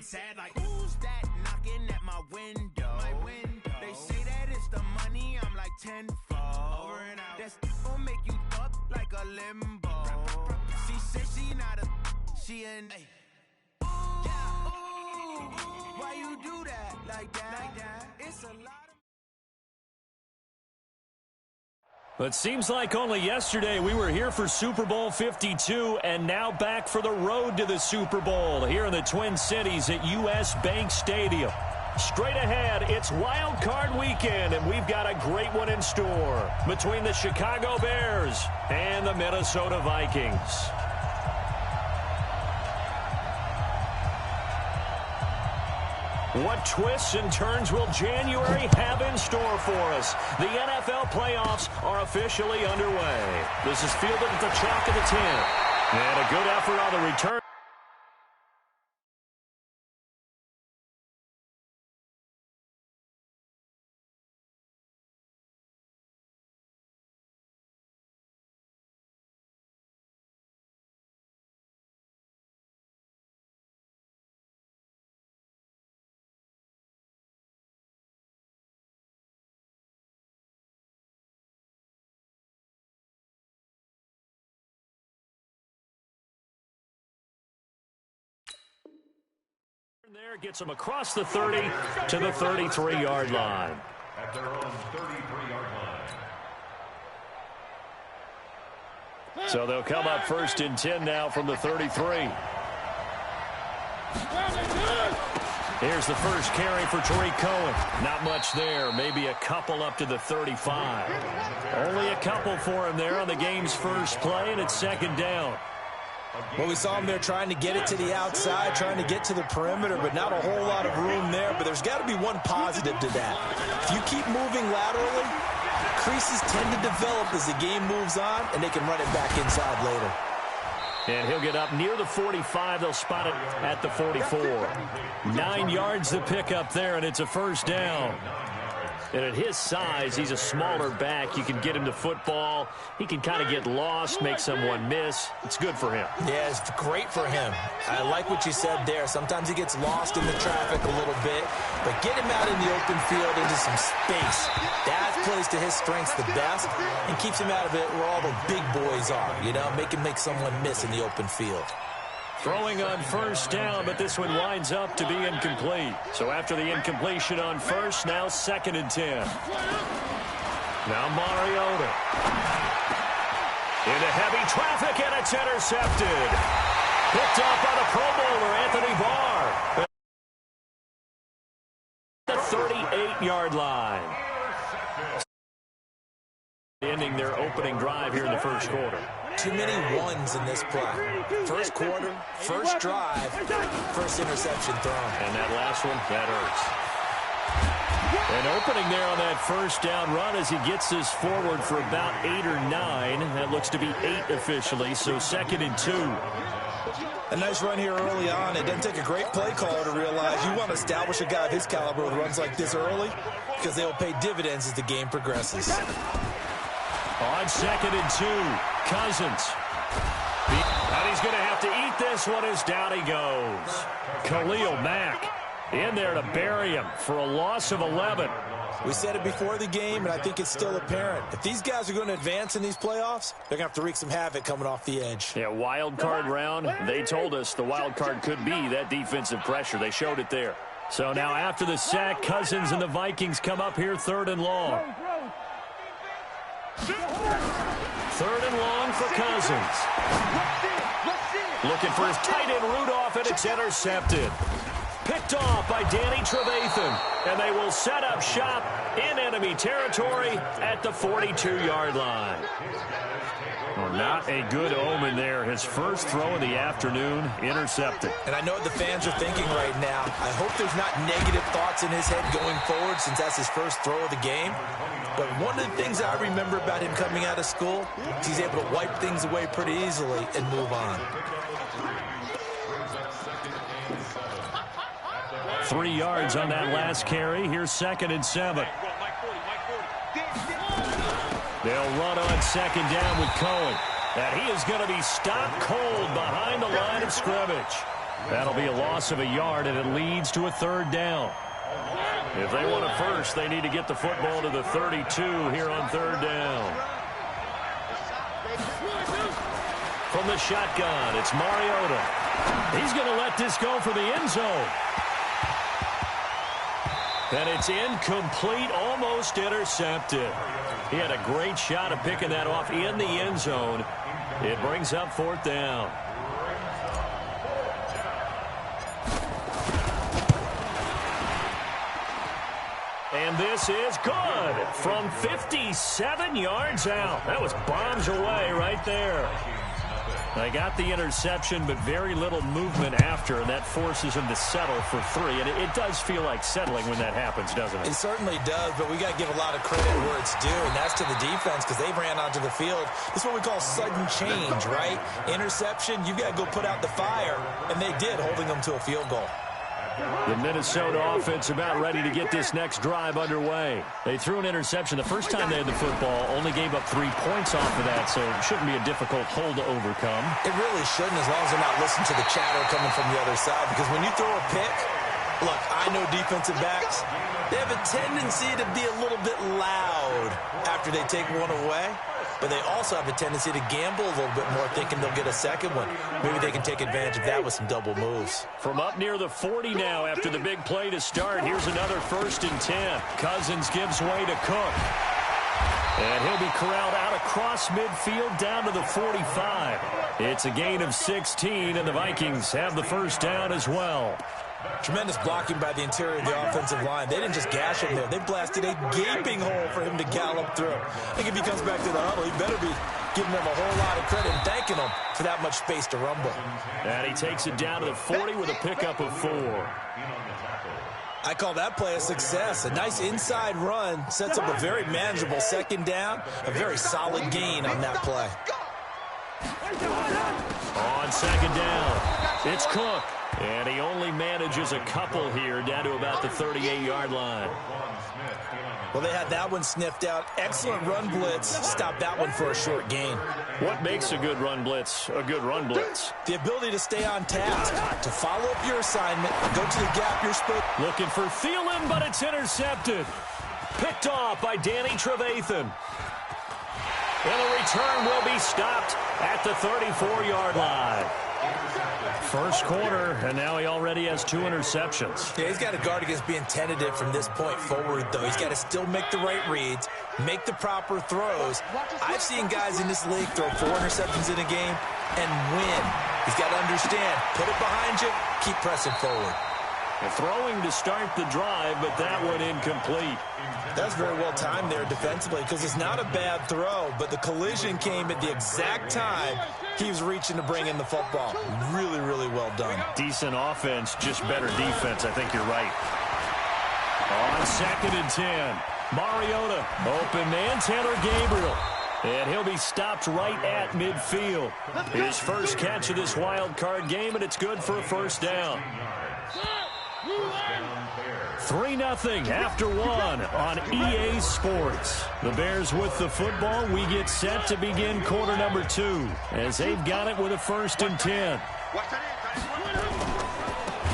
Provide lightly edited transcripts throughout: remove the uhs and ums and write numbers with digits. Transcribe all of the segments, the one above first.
sad like, who's that knocking at my window? They say that it's the money, I'm like tenfold. Over and out. That's gon' make you fuck like a limbo. She said she not a, she an. Ooh, why you do that like that? It's a lot of. But seems like only yesterday we were here for Super Bowl 52 and now back for the road to the Super Bowl here in the Twin Cities at US Bank Stadium. Straight ahead, it's Wild Card Weekend, and we've got a great one in store between the Chicago Bears and the Minnesota Vikings. What twists and turns will January have in store for us? The NFL playoffs are officially underway. This is fielded at the chalk of the 10. And a good effort on the return. There gets them across the 30 to the 33-yard line. At their own 33-yard line. So they'll come up first and 10 now from the 33. Here's the first carry for Tariq Cohen. Not much there. Maybe a couple up to the 35. Only a couple for him there on the game's first play, and it's second down. Well, we saw him there trying to get it to the outside, trying to get to the perimeter, but not a whole lot of room there. But there's got to be one positive to that. If you keep moving laterally, creases tend to develop as the game moves on, and they can run it back inside later. And he'll get up near the 45. They'll spot it at the 44. 9 yards to pick up there, and it's a first down. And at his size, he's a smaller back. You can get him to football. He can kind of get lost, make someone miss. It's good for him. Yeah, it's great for him. I like what you said there. Sometimes he gets lost in the traffic a little bit, but get him out in the open field into some space. That plays to his strengths the best and keeps him out of it where all the big boys are, you know, make someone miss in the open field. Throwing on first down, but this one winds up to be incomplete. So after the incompletion on first, now second and 10. Now Mariota. Into heavy traffic, and it's intercepted. Picked up by the Pro Bowler, Anthony Barr. The 38-yard line. Ending their opening drive here in the first quarter. Too many ones in this play. First quarter, first drive, first interception thrown. And that last one, that hurts. An opening there on that first down run as he gets this forward for about 8 or 9. That looks to be 8 officially, so second and 2. A nice run here early on. It doesn't take a great play caller to realize you want to establish a guy of his caliber with runs like this early because they will pay dividends as the game progresses. On second and 2, Cousins. And he's going to have to eat this one as down he goes. Khalil Mack in there to bury him for a loss of 11. We said it before the game, and I think it's still apparent. If these guys are going to advance in these playoffs, they're going to have to wreak some havoc coming off the edge. Yeah, wild card round. They told us the wild card could be that defensive pressure. They showed it there. So now after the sack, Cousins and the Vikings come up here third and long. Third and long for Cousins. Looking for his tight end Rudolph, and it's intercepted. Picked off by Danny Trevathan, and they will set up shop in enemy territory at the 42-yard line. Well, not a good omen there. His first throw of the afternoon, intercepted. And I know what the fans are thinking right now. I hope there's not negative thoughts in his head going forward since that's his first throw of the game. But one of the things I remember about him coming out of school is he's able to wipe things away pretty easily and move on. 3 yards on that last carry. Here's second and 7. They'll run on second down with Cohen. And he is going to be stopped cold behind the line of scrimmage. That'll be a loss of a yard, and it leads to a third down. If they want a first, they need to get the football to the 32 here on third down. From the shotgun, it's Mariota. He's going to let this go for the end zone. And it's incomplete, almost intercepted. He had a great shot at picking that off in the end zone. It brings up fourth down. And this is good from 57 yards out. That was bombs away right there. They got the interception, but very little movement after, and that forces him to settle for 3. And it does feel like settling when that happens, doesn't it? It certainly does, but we got to give a lot of credit where it's due, and that's to the defense because they ran onto the field. This is what we call sudden change, right? Interception, you got to go put out the fire, and they did, holding them to a field goal. The Minnesota offense about ready to get this next drive underway. They threw an interception the first time they had the football, only gave up 3 points off of that, so it shouldn't be a difficult hole to overcome. It really shouldn't, as long as they're not listening to the chatter coming from the other side, because when you throw a pick, look, I know defensive backs, they have a tendency to be a little bit loud after they take one away. But they also have a tendency to gamble a little bit more, thinking they'll get a second one. Maybe they can take advantage of that with some double moves. From up near the 40 now after the big play to start, here's another 1st and 10. Cousins gives way to Cook. And he'll be corralled out across midfield down to the 45. It's a gain of 16, and the Vikings have the first down as well. Tremendous blocking by the interior of the offensive line. They didn't just gash him there. They blasted a gaping hole for him to gallop through. I think if he comes back to the huddle, he better be giving them a whole lot of credit and thanking them for that much space to rumble. And he takes it down to the 40 with a pickup of 4. I call that play a success. A nice inside run sets up a very manageable second down. A very solid gain on that play. On second down, it's Cook. And he only manages a couple here down to about the 38-yard line. Well, they had that one sniffed out. Excellent run blitz. Stopped that one for a short gain. What makes a good run blitz a good run blitz? The ability to stay on task, to follow up your assignment, go to the gap you're supposed. Looking for Thielen, but it's intercepted. Picked off by Danny Trevathan. And the return will be stopped at the 34-yard line. First quarter, and now he already has 2 interceptions. Yeah, he's got to guard against being tentative from this point forward, though. He's got to still make the right reads, make the proper throws. I've seen guys in this league throw 4 interceptions in a game and win. He's got to understand, put it behind you, keep pressing forward. And throwing to start the drive, but that one incomplete. That's very well timed there defensively because it's not a bad throw, but the collision came at the exact time he was reaching to bring in the football. Really, really well done. Decent offense, just better defense. I think you're right. On 2nd and 10, Mariota, open man, Taylor Gabriel. And he'll be stopped right at midfield. His first catch of this wild card game, and it's good for a first down. 3-0 after 1 on EA Sports. The Bears with the football. We get set to begin quarter number 2 as they've got it with a 1st and 10.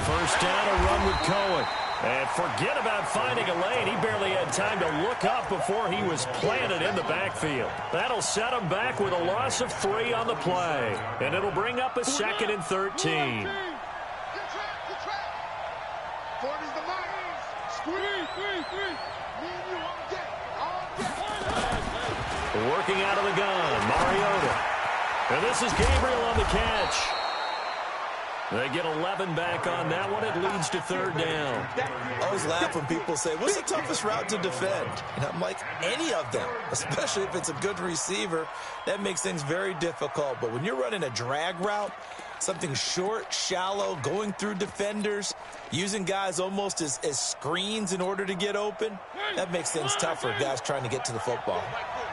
First down, a run with Cohen. And forget about finding a lane. He barely had time to look up before he was planted in the backfield. That'll set him back with a loss of 3 on the play. And it'll bring up a 2nd and 13. Working out of the gun, Mariota. And this is Gabriel on the catch. They get 11 back on that one. It leads to 3rd down. I always laugh when people say, what's the toughest route to defend? And I'm like, any of them, especially if it's a good receiver. That makes things very difficult. But when you're running a drag route, something short, shallow, going through defenders, using guys almost as screens in order to get open, that makes things tougher, guys trying to get to the football.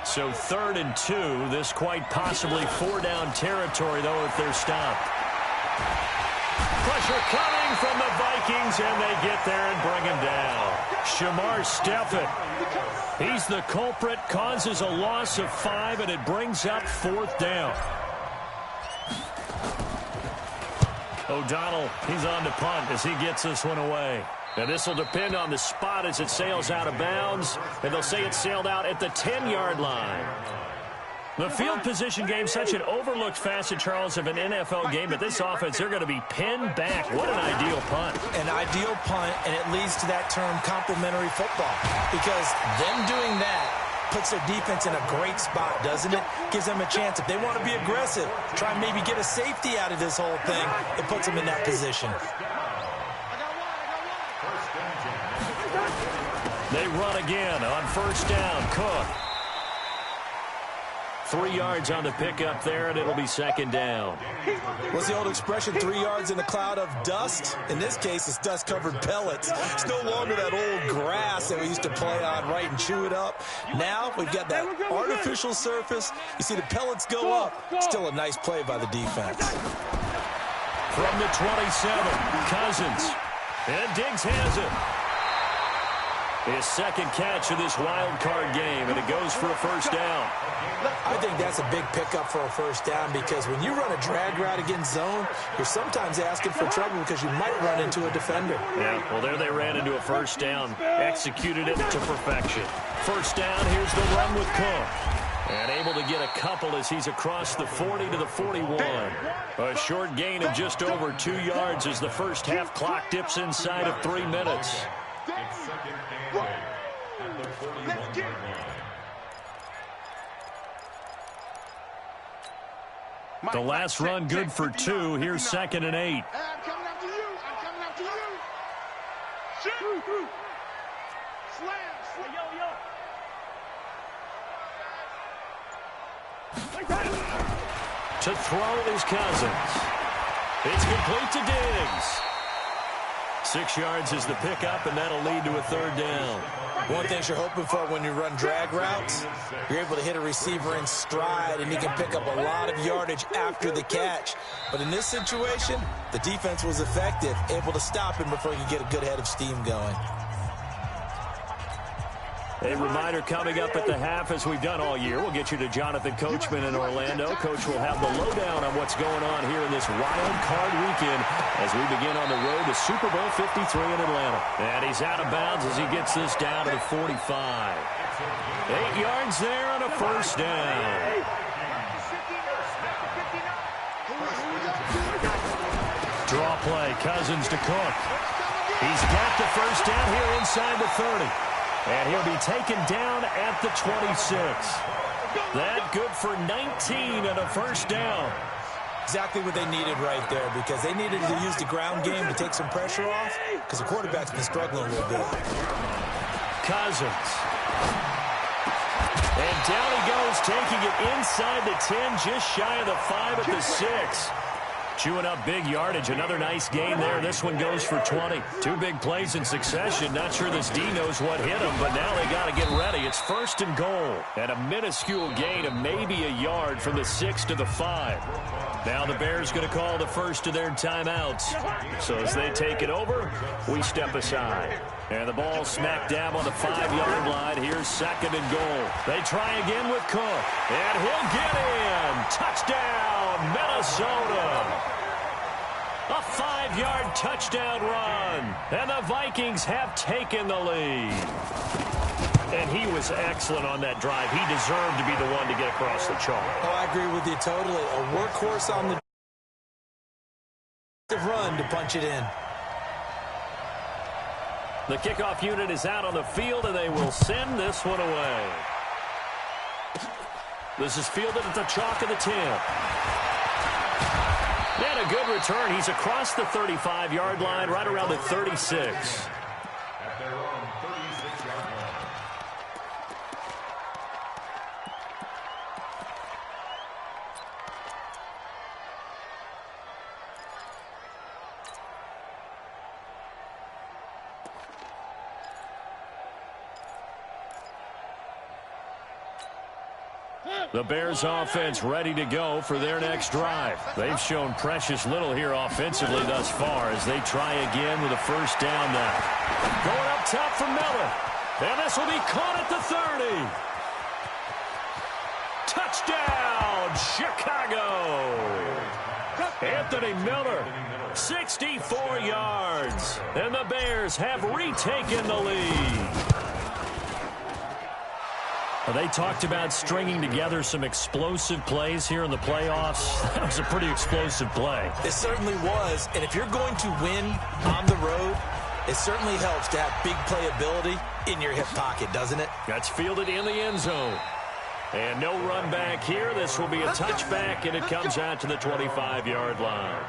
So 3rd and 2, this quite possibly 4-down territory, though, if they're stopped. Pressure coming from the Vikings, and they get there and bring him down. Shamar Stephen, he's the culprit, causes a loss of 5, and it brings up 4th down. O'Donnell, he's on to punt as he gets this one away. Now, this will depend on the spot as it sails out of bounds, and they'll say it sailed out at the 10-yard line. The field position game, such an overlooked facet, Charles, of an NFL game, but this offense, they're going to be pinned back. What an ideal punt. An ideal punt, and it leads to that term complementary football, because them doing that puts their defense in a great spot, doesn't it? Gives them a chance. If they want to be aggressive, try and maybe get a safety out of this whole thing, it puts them in that position. They run again on first down. Cook. 3 yards on the pickup there, and it'll be second down. What's the old expression, 3 yards in a cloud of dust? In this case, it's dust-covered pellets. It's no longer that old grass that we used to play on, right, and chew it up. Now we've got that artificial surface. You see the pellets go up. Still a nice play by the defense. From the 27, Cousins. And Diggs has it. His second catch of this wild card game, and it goes for a first down. I think that's a big pickup for a first down, because when you run a drag route against zone, you're sometimes asking for trouble because you might run into a defender. Yeah, well, there they ran into a first down, executed it to perfection. First down, here's the run with Cook. And able to get a couple as he's across the 40 to the 41. A short gain of just over 2 yards as the first half clock dips inside of 3 minutes. It's second and 8 at the 41-yard line. The last run good for 2. Here's second and 8. I'm coming after you. I'm coming after you. Shoot. Slam. To throw is Cousins. It's complete to Diggs. 6 yards is the pickup, and that'll lead to a third down. One thing you're hoping for when you run drag routes, you're able to hit a receiver in stride, and he can pick up a lot of yardage after the catch. But in this situation, the defense was effective, able to stop him before he could get a good head of steam going. A reminder coming up at the half, as we've done all year. We'll get you to Jonathan Coachman in Orlando. Coach will have the lowdown on what's going on here in this wild card weekend as we begin on the road to Super Bowl 53 in Atlanta. And he's out of bounds as he gets this down to the 45. 8 yards there on a first down. Draw play, Cousins to Cook. He's got the first down here inside the 30. And he'll be taken down at the 26. That good for 19 and a first down. Exactly what they needed right there, because they needed to use the ground game to take some pressure off, because the quarterback's been struggling a little bit. Cousins. And down he goes, taking it inside the 10, just shy of the 5 at the 6. Chewing up big yardage. Another nice gain there. This one goes for 20. 2 big plays in succession. Not sure this D knows what hit him, but now they got to get ready. It's first and goal. And a minuscule gain of maybe a yard from the 6 to the 5. Now the Bears going to call the first of their timeouts. So as they take it over, we step aside. And the ball smack dab on the 5-yard line. Here's second and goal. They try again with Cook. And he'll get in. Touchdown, Minnesota. A 5-yard touchdown run. And the Vikings have taken the lead. And he was excellent on that drive. He deserved to be the one to get across the chalk. Oh, I agree with you totally. A workhorse on the run to punch it in. The kickoff unit is out on the field, and they will send this one away. This is fielded at the chalk of the 10. And a good return. He's across the 35-yard line, right around the 36. At their own 36-yard line. The Bears offense ready to go for their next drive. They've shown precious little here offensively thus far as they try again with a first down now. Going up top for Miller. And this will be caught at the 30. Touchdown, Chicago. Anthony Miller, 64 yards. And the Bears have retaken the lead. They talked about stringing together some explosive plays here in the playoffs. That was a pretty explosive play. It certainly was. And if you're going to win on the road, it certainly helps to have big playability in your hip pocket, doesn't it? That's fielded in the end zone. And no run back here. This will be a touchback, and it comes out to the 25-yard line.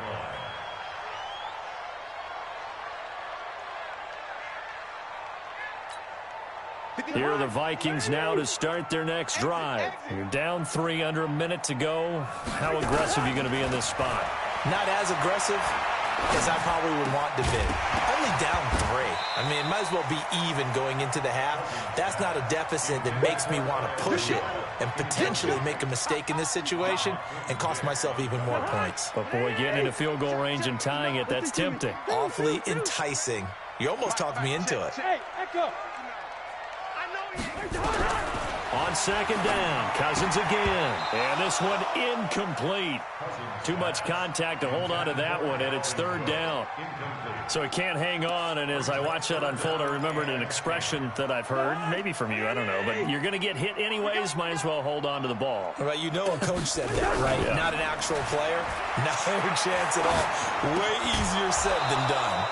Here are the Vikings now to start their next drive. You're down 3 under a minute to go. How aggressive are you going to be in this spot? Not as aggressive as I probably would want to be. Only down 3. I mean, it might as well be even going into the half. That's not a deficit that makes me want to push it and potentially make a mistake in this situation and cost myself even more points. But, boy, getting into field goal range and tying it, that's tempting. Awfully enticing. You almost talked me into it. Hey, Echo. On second down, Cousins again. And this one incomplete. Too much contact to hold on to that one, and it's third down. So he can't hang on, and as I watch that unfold, I remembered an expression that I've heard, maybe from you, I don't know, but you're going to get hit anyways, might as well hold on to the ball. Right, you know a coach said that, right? Yeah. Not an actual player. No chance at all. Way easier said than done.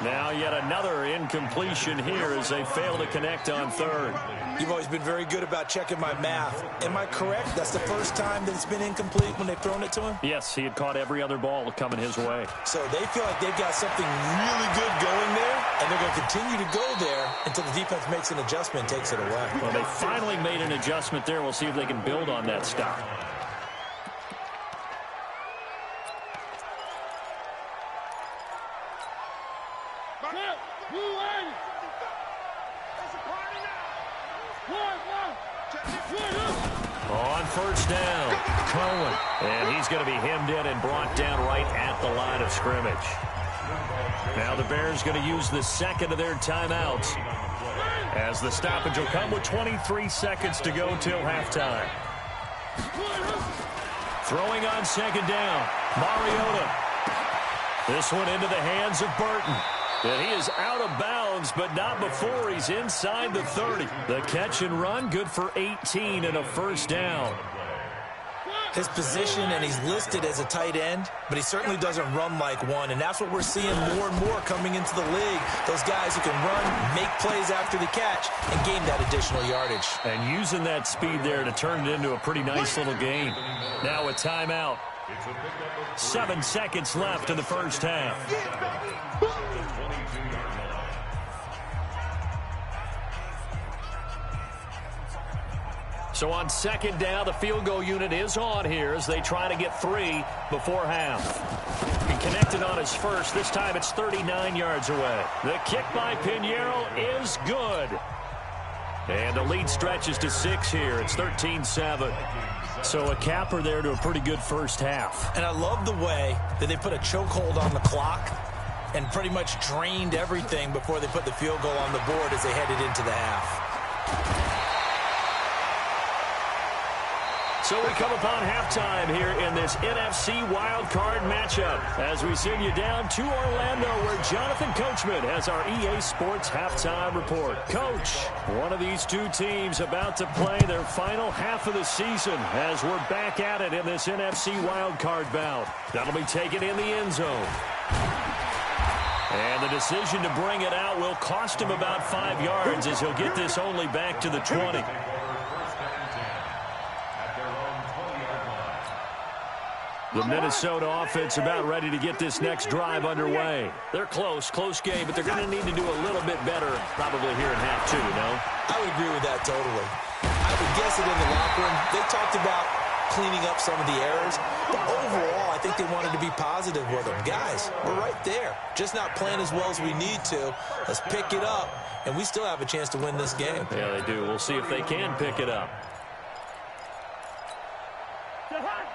Now yet another incompletion here as they fail to connect on third. You've always been very good about checking my math. Am I correct? That's the first time that it's been incomplete when they've thrown it to him? Yes, he had caught every other ball coming his way. So they feel like they've got something really good going there, and they're going to continue to go there until the defense makes an adjustment and takes it away. Well, they finally made an adjustment there. We'll see if they can build on that stop. On first down, Cohen. And he's going to be hemmed in and brought down right at the line of scrimmage. Now the Bears going to use the second of their timeouts as the stoppage will come with 23 seconds to go till halftime. Throwing on second down, Mariota. This one into the hands of Burton. And he is out of bounds, but not before he's inside the 30. The catch and run, good for 18 and a first down. His position, and he's listed as a tight end, but he certainly doesn't run like one, and that's what we're seeing more and more coming into the league. Those guys who can run, make plays after the catch, and gain that additional yardage. And using that speed there to turn it into a pretty nice little game. Now a timeout. 7 seconds left in the first half. So on second down, the field goal unit is on here as they try to get 3 before half. He connected on his first. This time it's 39 yards away. The kick by Pinheiro is good. And the lead stretches to 6 here. It's 13-7. So a capper there to a pretty good first half. And I love the way that they put a chokehold on the clock and pretty much drained everything before they put the field goal on the board as they headed into the half. So we come upon halftime here in this NFC wildcard matchup as we send you down to Orlando where Jonathan Coachman has our EA Sports halftime report. Coach, one of these two teams about to play their final half of the season as we're back at it in this NFC wildcard bout. That'll be taken in the end zone. And the decision to bring it out will cost him about 5 yards as he'll get this only back to the 20. The Minnesota offense about ready to get this next drive underway. They're close game, but they're going to need to do a little bit better probably here in half 2, no? I would agree with that totally. I would guess it in the locker room. They talked about cleaning up some of the errors, but overall, I think they wanted to be positive with them. Guys, we're right there. Just not playing as well as we need to. Let's pick it up, and we still have a chance to win this game. Yeah, they do. We'll see if they can pick it up.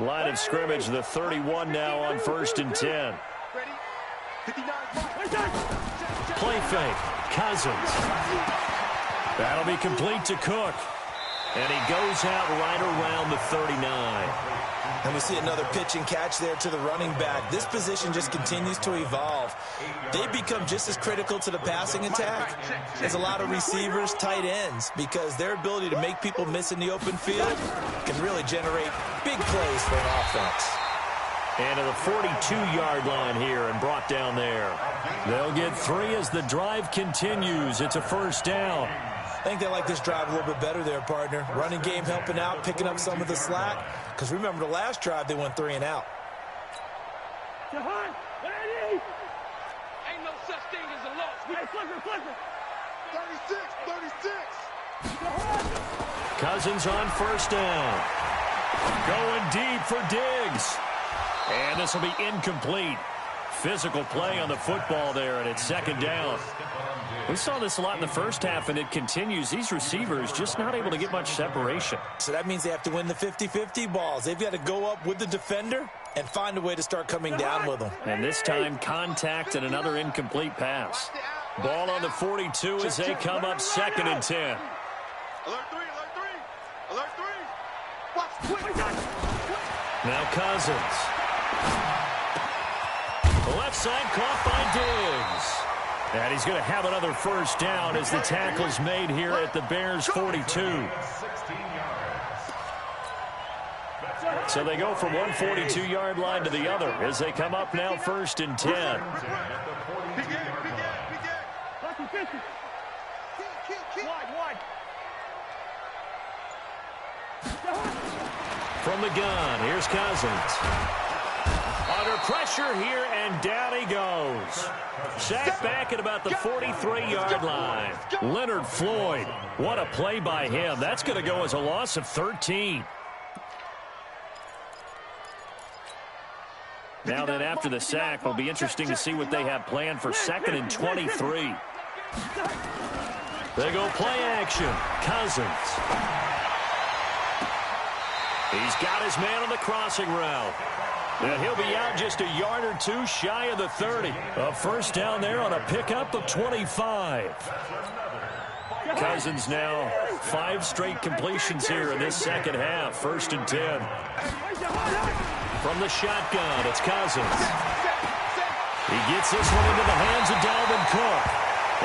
Line of scrimmage, the 31 now on 1st and 10. Play fake, Cousins. That'll be complete to Cook. And he goes out right around the 39. And we see another pitch and catch there to the running back. This position just continues to evolve. They become just as critical to the passing attack as a lot of receivers, tight ends, because their ability to make people miss in the open field can really generate big plays for an offense. And to the 42-yard line here and brought down there. They'll get 3 as the drive continues. It's a first down. I think they like this drive a little bit better there, partner. Running game helping out, picking up some of the slack. Because remember, the last drive, they went 3 and out. Ain't no such thing as a loss. Hey, flipper. 36. Cousins on first down. Going deep for Diggs. And this will be incomplete. Physical play on the football there, and it's second down. We saw this a lot in the first half, and it continues. These receivers just not able to get much separation. So that means they have to win the 50-50 balls. They've got to go up with the defender and find a way to start coming down with them. And this time, contact and another incomplete pass. Ball on the 42 as they come up 2nd and 10. Alert 3. Watch. Now Cousins. The left side caught by Diggs. And he's going to have another first down as the tackle's made here at the Bears' 42. So they go from one 42-yard line to the other as they come up now 1st and 10. From the gun, here's Cousins. Under pressure here, and down he goes. Sacked back at about the 43-yard line. Leonard Floyd, what a play by him. That's going to go as a loss of 13. Now then, after the sack, it'll be interesting to see what they have planned for 2nd and 23. They go play action. Cousins. He's got his man on the crossing route. And he'll be out just a yard or 2 shy of the 30. A first down there on a pickup of 25. Cousins now 5 straight completions here in this second half. 1st and 10. From the shotgun, it's Cousins. He gets this one into the hands of Dalvin Cook.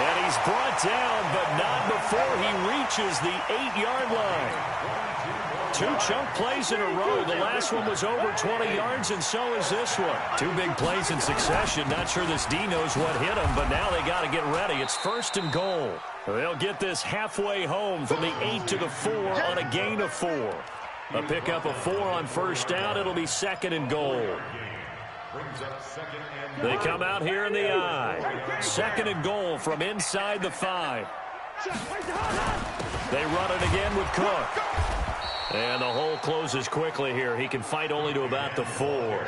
And he's brought down, but not before he reaches the 8-yard line. 2 chunk plays in a row. The last one was over 20 yards, and so is this one. 2 big plays in succession. Not sure this D knows what hit him, but now they got to get ready. It's 1st and goal. They'll get this halfway home from the 8 to the 4 on a gain of 4. A pickup of 4 on first down. It'll be 2nd and goal. They come out here in the I. 2nd and goal from inside the 5. They run it again with Cook. And the hole closes quickly here. He can fight only to about the 4.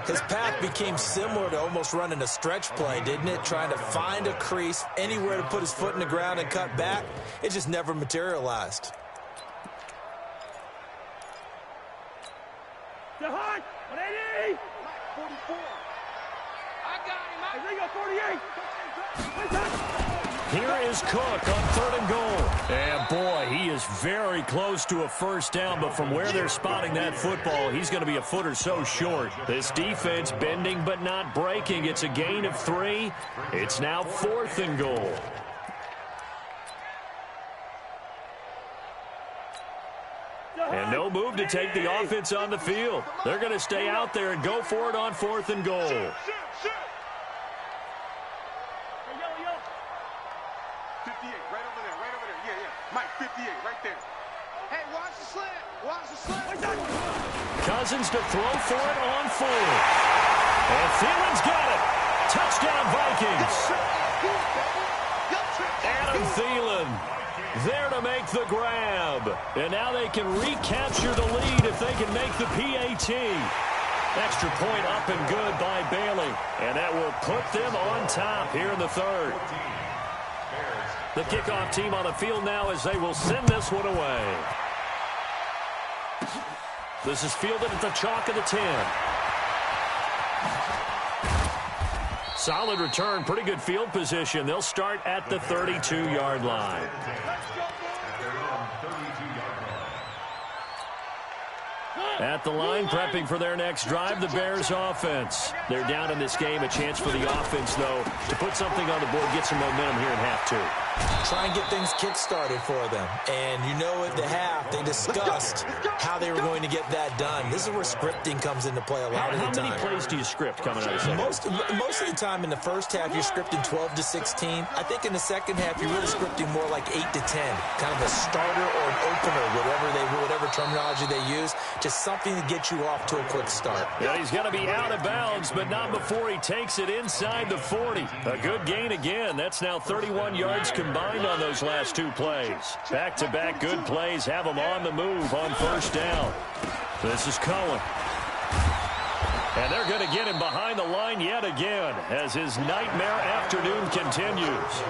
His path became similar to almost running a stretch play, didn't it? Trying to find a crease, anywhere to put his foot in the ground and cut back. It just never materialized. The hunt! 180! 44. I got him. I think I'm 48. Here is Cook on 3rd and goal. And boy, he is very close to a first down, but from where they're spotting that football, he's going to be a foot or so short. This defense bending but not breaking. It's a gain of 3. It's now 4th and goal. And no move to take the offense on the field. They're going to stay out there and go for it on 4th and goal. 58, right over there. Yeah. Mike, 58, right there. Hey, watch the slant. Cousins to throw for it on 4. And Thielen's got it. Touchdown, Vikings. Adam Thielen there to make the grab. And now they can recapture the lead if they can make the PAT. Extra point up and good by Bailey. And that will put them on top here in the 3rd. The kickoff team on the field now as they will send this one away. This is fielded at the chalk of the 10. Solid return, pretty good field position. They'll start at the 32-yard line. At the line, prepping for their next drive, the Bears offense. They're down in this game. A chance for the offense, though, to put something on the board, get some momentum here in half two. Try and get things kick-started for them. And you know at the half, they discussed how they were going to get that done. This is where scripting comes into play a lot of the time. How many plays do you script coming out of the second? Most of the time in the first half, you're scripting 12 to 16. I think in the second half, you're really scripting more like 8 to 10. Kind of a starter or an opener, whatever terminology they use. Just something to get you off to a quick start. Yeah, he's going to be out of bounds, but not before he takes it inside the 40. A good gain again. That's now 31 yards combined on those last two plays. Back-to-back good plays have them on the move on first down. This is Cohen. And they're going to get him behind the line yet again as his nightmare afternoon continues.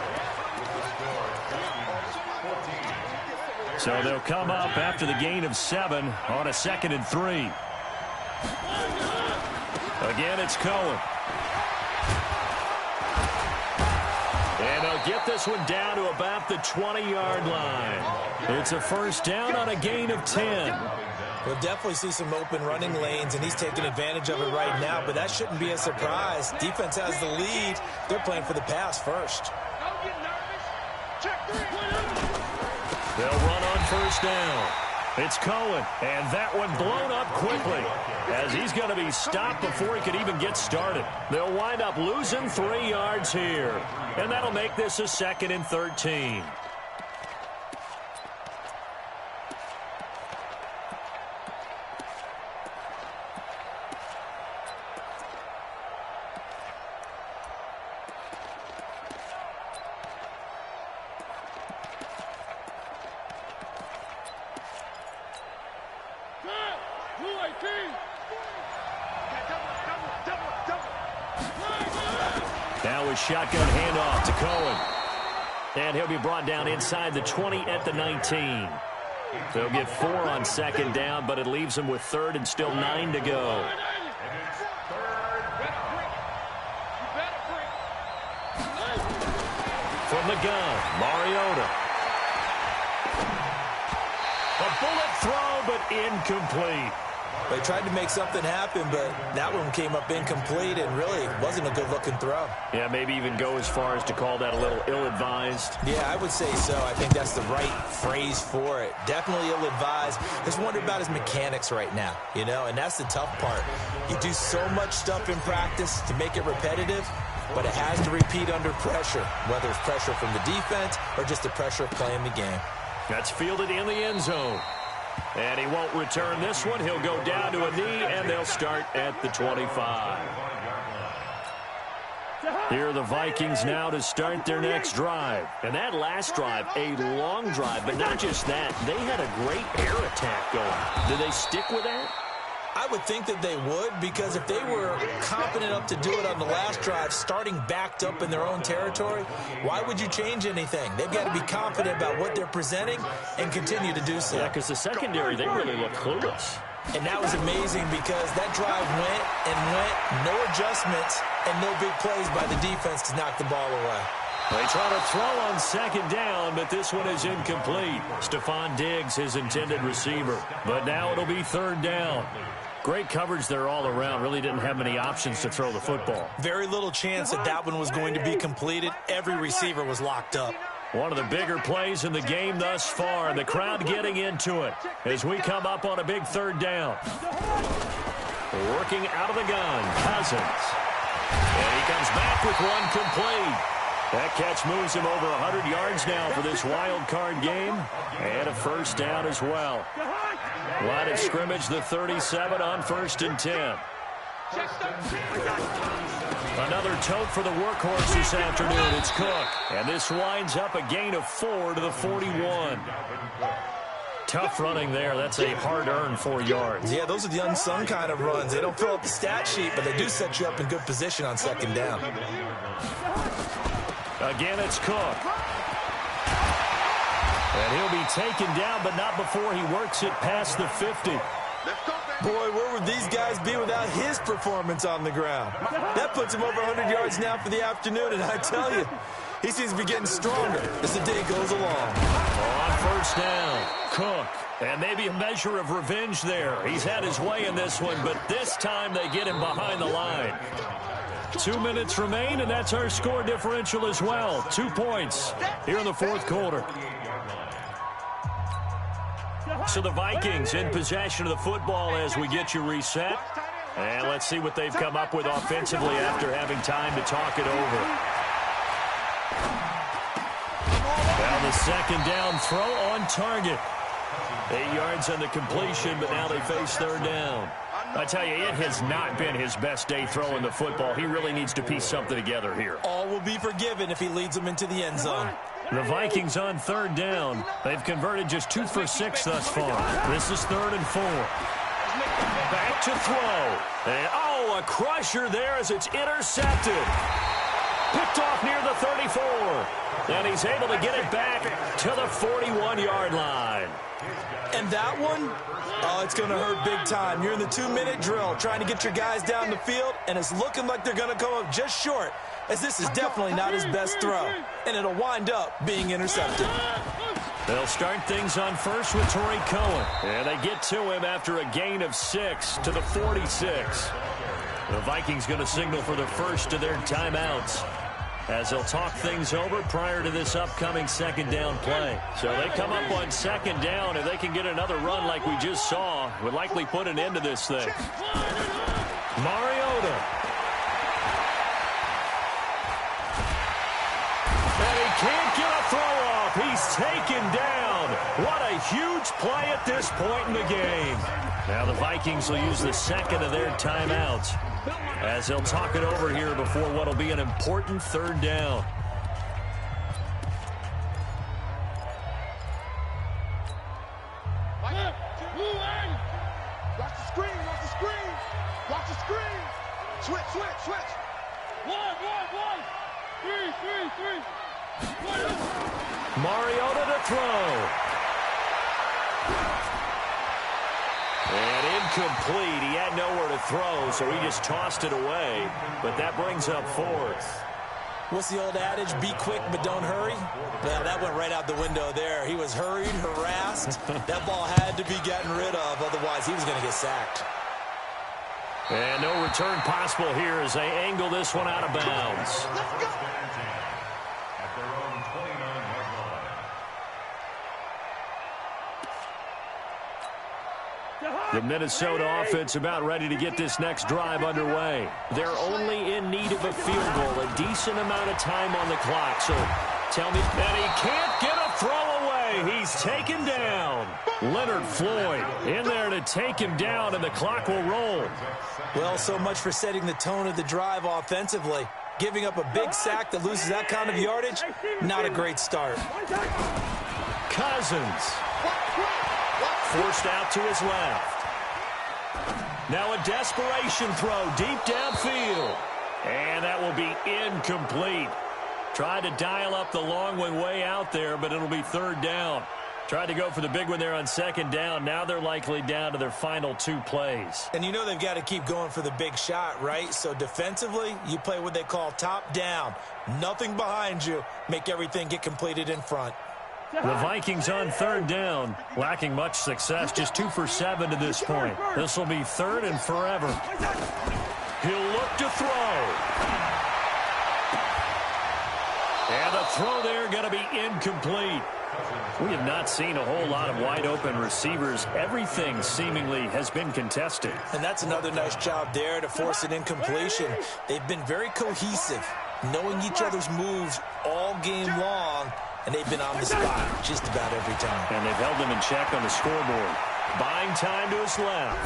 So they'll come up after the gain of 7 on a 2nd and 3. Again, it's Cohen. And they'll get this one down to about the 20-yard line. It's a first down on a gain of 10. We'll definitely see some open running lanes, and he's taking advantage of it right now, but that shouldn't be a surprise. Defense has the lead. They're playing for the pass first. They'll run on first down. It's Cohen, and that one blown up quickly as he's going to be stopped before he could even get started. They'll wind up losing 3 yards here, and that'll make this a 2nd and 13. Now a shotgun handoff to Cohen. And he'll be brought down inside the 20 at the 19. They'll get 4 on 2nd down, but it leaves them with 3rd and still 9 to go. From the gun, Mariota. A bullet throw, but incomplete. They tried to make something happen, but that one came up incomplete and really wasn't a good-looking throw. Yeah, maybe even go as far as to call that a little ill-advised. Yeah, I would say so. I think that's the right phrase for it. Definitely ill-advised. Just wonder about his mechanics right now, and that's the tough part. You do so much stuff in practice to make it repetitive, but it has to repeat under pressure, whether it's pressure from the defense or just the pressure of playing the game. That's fielded in the end zone. And he won't return this one. He'll go down to a knee, and they'll start at the 25. Here are the Vikings now to start their next drive. And that last drive, a long drive, but not just that. They had a great air attack going. Did they stick with that? I would think that they would, because if they were confident enough to do it on the last drive, starting backed up in their own territory, why would you change anything? They've got to be confident about what they're presenting and continue to do so. Yeah, because the secondary, they really look clueless. And that was amazing because that drive went and went, no adjustments, and no big plays by the defense to knock the ball away. They try to throw on 2nd down, but this one is incomplete. Stephon Diggs, his intended receiver. But now it'll be 3rd down. Great coverage there all around. Really didn't have many options to throw the football. Very little chance that one was going to be completed. Every receiver was locked up. One of the bigger plays in the game thus far. The crowd getting into it as we come up on a big 3rd down. Working out of the gun, Cousins. And he comes back with one complete. That catch moves him over 100 yards now for this wild card game. And a first down as well. Line of scrimmage, the 37 on 1st and 10. Another tote for the workhorse this afternoon. It's Cook. And this winds up a gain of 4 to the 41. Tough running there. That's a hard-earned 4 yards. Yeah, those are the unsung kind of runs. They don't fill up the stat sheet, but they do set you up in good position on 2nd down. Again, it's Cook. And he'll be taken down, but not before he works it past the 50. Boy, where would these guys be without his performance on the ground? That puts him over 100 yards now for the afternoon, and I tell you, he seems to be getting stronger as the day goes along. On 1st down, Cook. And maybe a measure of revenge there. He's had his way in this one, but this time they get him behind the line. 2 minutes remain, and that's our score differential as well. 2 points here in the fourth quarter. So the Vikings in possession of the football as we get you reset. And let's see what they've come up with offensively after having time to talk it over. Now the second down throw on target. 8 yards on the completion, but now they face third down. I tell you, it has not been his best day throwing the football. He really needs to piece something together here. All will be forgiven if he leads them into the end zone. The Vikings on third down. They've converted just 2 for 6 thus far. This is 3rd and 4. Back to throw. And, a crusher there as it's intercepted. Picked off near the 34. And he's able to get it back to the 41-yard line. And that one, it's going to hurt big time. You're in the 2-minute drill trying to get your guys down the field, and it's looking like they're going to come up just short, as this is definitely not his best throw. And it'll wind up being intercepted. They'll start things on first with Torrey Cohen. And they get to him after a gain of 6 to the 46. The Vikings going to signal for the first of their timeouts as they'll talk things over prior to this upcoming second down play. So they come up on second down, and they can get another run like we just saw. Would likely put an end to this thing. Mariota. And he can't get a throw off. He's taken down. What a huge play at this point in the game. Now the Vikings will use the second of their timeouts as they'll talk it over here before what will be an important third down. Watch the screen, watch the screen. Watch the screen. Switch. One. 3. Mariota to throw. And incomplete. He had nowhere to throw, so he just tossed it away. But that brings up 4th. What's the old adage? Be quick, but don't hurry. Well, that went right out the window there. He was hurried, harassed. That ball had to be gotten rid of, otherwise he was going to get sacked. And no return possible here as they angle this one out of bounds. The Minnesota offense about ready to get this next drive underway. They're only in need of a field goal, a decent amount of time on the clock. So tell me that he can't get a throw away. He's taken down. Leonard Floyd in there to take him down, and the clock will roll. Well, so much for setting the tone of the drive offensively. Giving up a big sack that loses that kind of yardage, not a great start. Cousins forced out to his left. Now a desperation throw deep downfield. And that will be incomplete. Tried to dial up the long one way out there, but it'll be third down. Tried to go for the big one there on second down. Now they're likely down to their final 2 plays. And you know they've got to keep going for the big shot, right? So defensively, you play what they call top down. Nothing behind you. Make everything get completed in front. The Vikings on third down, lacking much success, just 2 for 7 to this point. This will be 3rd and forever. He'll look to throw. And the throw there going to be incomplete. We have not seen a whole lot of wide-open receivers. Everything seemingly has been contested. And that's another nice job there to force an incompletion. They've been very cohesive, knowing each other's moves all game long. And they've been on the spot just about every time. And they've held them in check on the scoreboard. Buying time to his left.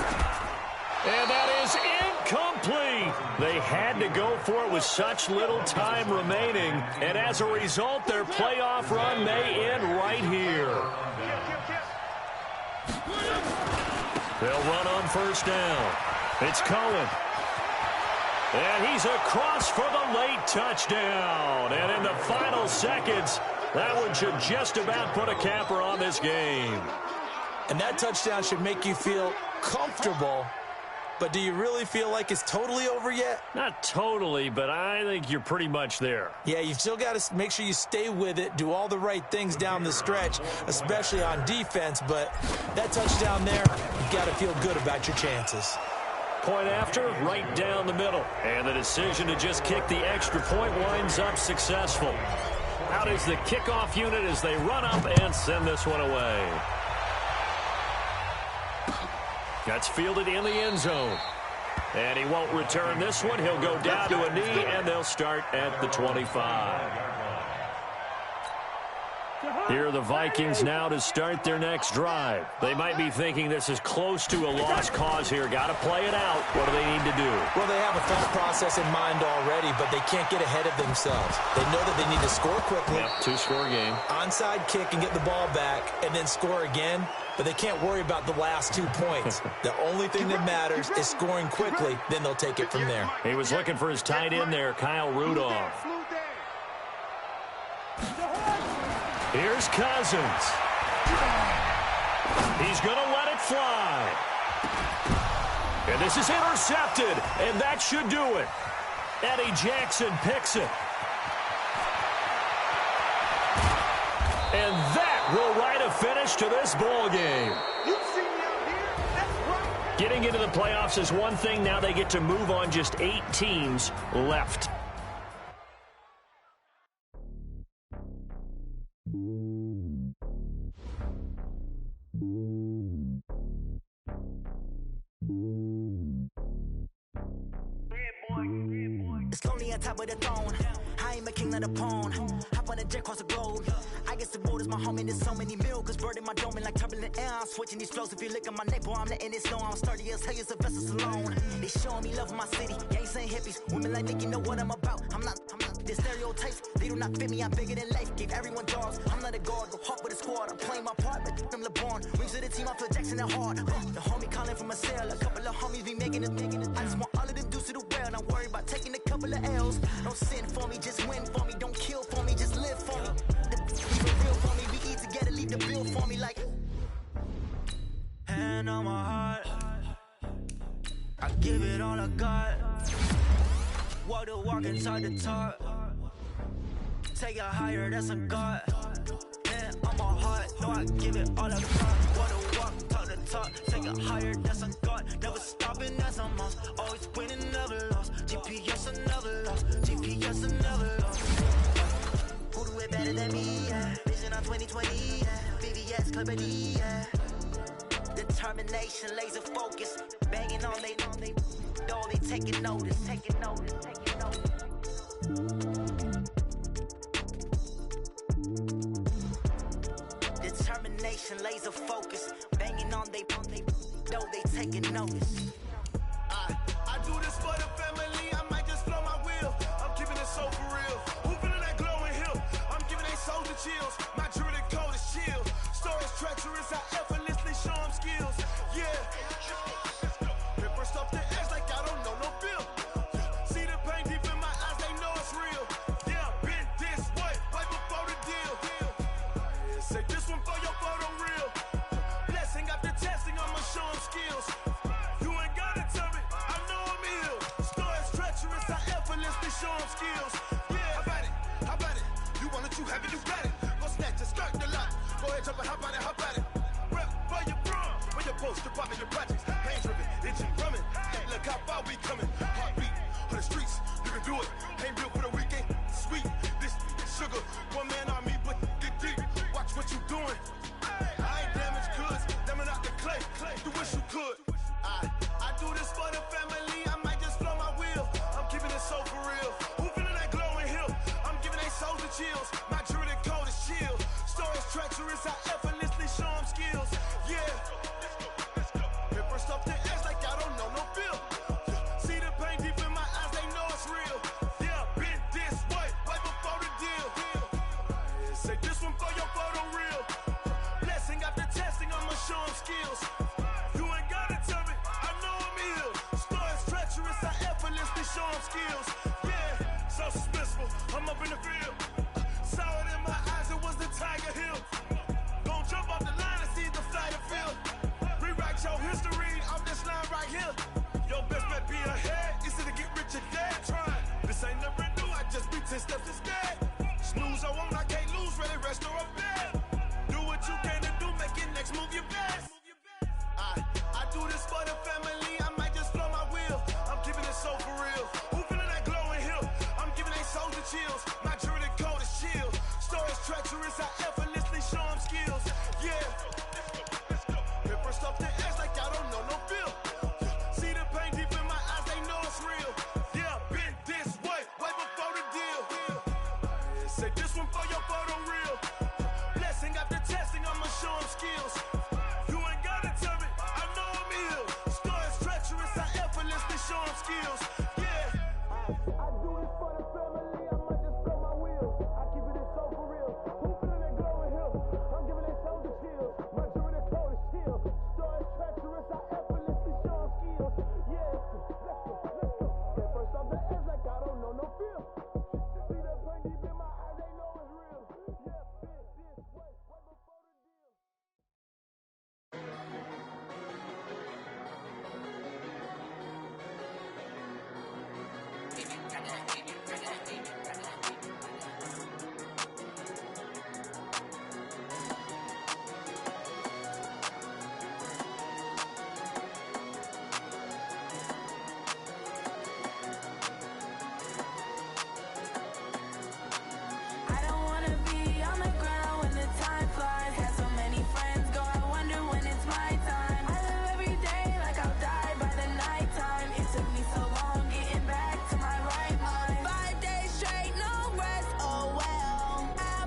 And that is incomplete. They had to go for it with such little time remaining. And as a result, their playoff run may end right here. They'll run on first down. It's Cohen. And he's across for the late touchdown. And in the final seconds, that one should just about put a capper on this game. And that touchdown should make you feel comfortable but do you really feel like it's totally over yet? Not totally, but I think you're pretty much there. Yeah, you've still got to make sure you stay with it, do all the right things down the stretch, especially on defense, but that touchdown there, you've got to feel good about your chances. Point after, right down the middle. And the decision to just kick the extra point winds up successful. Out is the kickoff unit as they run up and send this one away. That's fielded in the end zone. And he won't return this one. He'll go down to a knee, and they'll start at the 25. Here are the Vikings now to start their next drive. They might be thinking this is close to a lost cause here. Got to play it out. What do they need to do? Well, they have a thought process in mind already, but they can't get ahead of themselves. They know that they need to score quickly. Yep, two-score game. Onside kick and get the ball back, and then score again. But they can't worry about the last 2 points. The only thing that matters is scoring quickly. Then they'll take it from there. He was looking for his tight end there, Kyle Rudolph. Here's Cousins. He's going to let it fly. And this is intercepted, and that should do it. Eddie Jackson picks it. And that will write a finish to this ball game. Getting into the playoffs is one thing. Now they get to move on. Just 8 teams left. It's lonely on top of the throne. I ain't a king of the pawn. Hop on a jet across the globe. I guess the road is my home and there's so many miracles burning my dome and like turbulent air. I'm switching these flows. If you look at my neck, boy, I'm letting it slow. I'm sturdy as hell, as a vessel alone. They showing me love in my city. Gangs saying hippies. Women like Nick, you know what I'm about. I'm not the stereotypes. They do not fit me. I'm bigger than life. Gave everyone jaws. I'm not a guard. Go hard with a squad. I'm playing my part, but I'm LeBron. Wings of the team, I feel Jackson and hard. The homie calling from a cell. A couple of homies be making it. I just want all of them dudes to the well. Not worry about taking a couple of L's. Don't sin for me, just win for me. Don't kill for me, just live for me. Keep it real for me. We eat together, leave the bill for me like. Hand on my heart, I give it all I got. Walk the walk and talk the talk. Take it higher, that's a God. Hand on my heart, no, I give it all I got. Walk the walk, talk the talk. Take it higher, that's a God. Never stopping, that's a must. Always winning, never lost. GPS, I never lost. GPS, I never lost. Who do it better than me? Yeah. Vision on 2020. Yeah. VVS, Clarity. Yeah. Determination, laser focus. Banging on they door, they taking notice. Taking notice. Taking notice. Determination, laser focus. Banging on they door, they taking notice. I do this for the family. I might just blow my wheel. I'm keeping it so for real. Who feeling that glowing hill? I'm giving they souls the chills. My jewelry code is chill. Stories treacherous. I effortlessly show them skills. Yeah. Paper stuff the edge like I don't know no feel. See the pain deep in my eyes. They know it's real. Yeah, been this way right before the deal. Say this one for your photo real. Blessing after testing. I'ma show them skills. You ain't gotta tell me. I know I'm ill. Stories treacherous. I effortlessly show them skills. Yeah. How about it? You want it, you have it, you got it. Go snatch it, skirt the lot. Go ahead, jump it, hop on it, hop at it. Rep for your bro. When your post, you're popping your projects. Pain driven, itching, drumming. Hey, look how far we coming. Heartbeat for the streets. You can do it. Ain't built for the weekend. Sweet, this sugar. One man on me, but get deep. Watch what you doing. I ain't damaged goods. Damn it out the clay. You wish you could. I do this for the family. I might just blow my wheel. I'm keeping it so for real. Who feeling that glowing hill? I'm giving they souls the chills. My jewelry code is chill. Stories treacherous. I effortlessly show them skills. Yeah. Paper stuff the edge like I don't know no feel. See the pain deep in my eyes. They know it's real. Yeah. lose, I won't, I can't lose, really rest or bed. Do what you can to do, make your next move your best. I do this for the family, I might just flow my wheel. I'm keeping it so for real. Who feeling that glowing hill? I'm giving they souls the chills. My jewelry code is chill. Stories treacherous, I effortlessly show them skills. Yeah. Hit first off the edge like I don't know no feel. See the pain deep in my eyes, they know it's real. Yeah, been this way before the deal. Say this one for your photo reel. Blessing after testing, I'ma show them skills. You ain't gotta tell me, I know I'm ill. Stories treacherous, I effortlessly show them skills. Yeah. I do this for the family, I might just throw my wheel. I keep it so for real. Who feeling that glowing hill? I'm giving they souls the chills. My jewelry code is chill. Stories treacherous, I effortlessly show them skills. Yeah. Let's go. Hit first off the edge like I don't know no feel. See the pain deep in my eyes, they know it's real. Yeah, been this way before the deal. I don't wanna be on the ground when the time flies. Had so many friends go, I wonder when it's my time. I live every day like I'll die by the nighttime. It took me so long getting back to my right mind. 5 days straight, no rest, oh well. I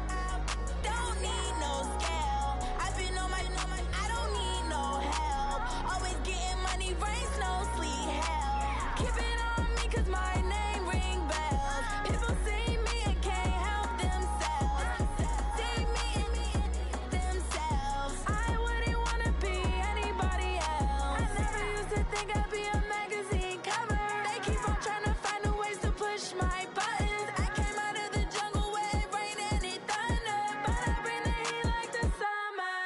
don't need no scale. I've been on my, I don't need no help. Always getting money, rain, snow, sleet, hell. Keep it on me 'cause my name ring bells. People see me and can't help themselves. See me and themselves. I wouldn't wanna be anybody else. I never used to think I'd be a magazine cover. They keep on trying to find new ways to push my buttons. I came out of the jungle where it rained and it thundered, but I bring the heat like the summer.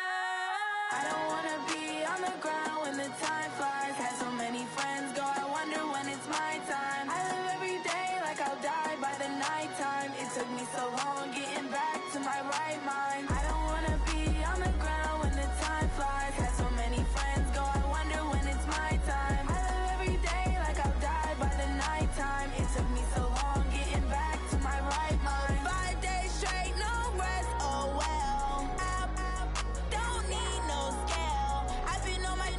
I don't wanna be on the ground when the time flies. Had so many friends go, I wonder when it's my time. I live every day like I'll die by the nighttime. It took me so long getting back to my right mind. I don't wanna be on the ground when the time flies. Had so many friends go, I wonder when it's my time. I live every day like I'll die by the nighttime. It took me so long getting back to my right mind. 5 days straight, no rest, oh well. I don't need no scale. I've been on my,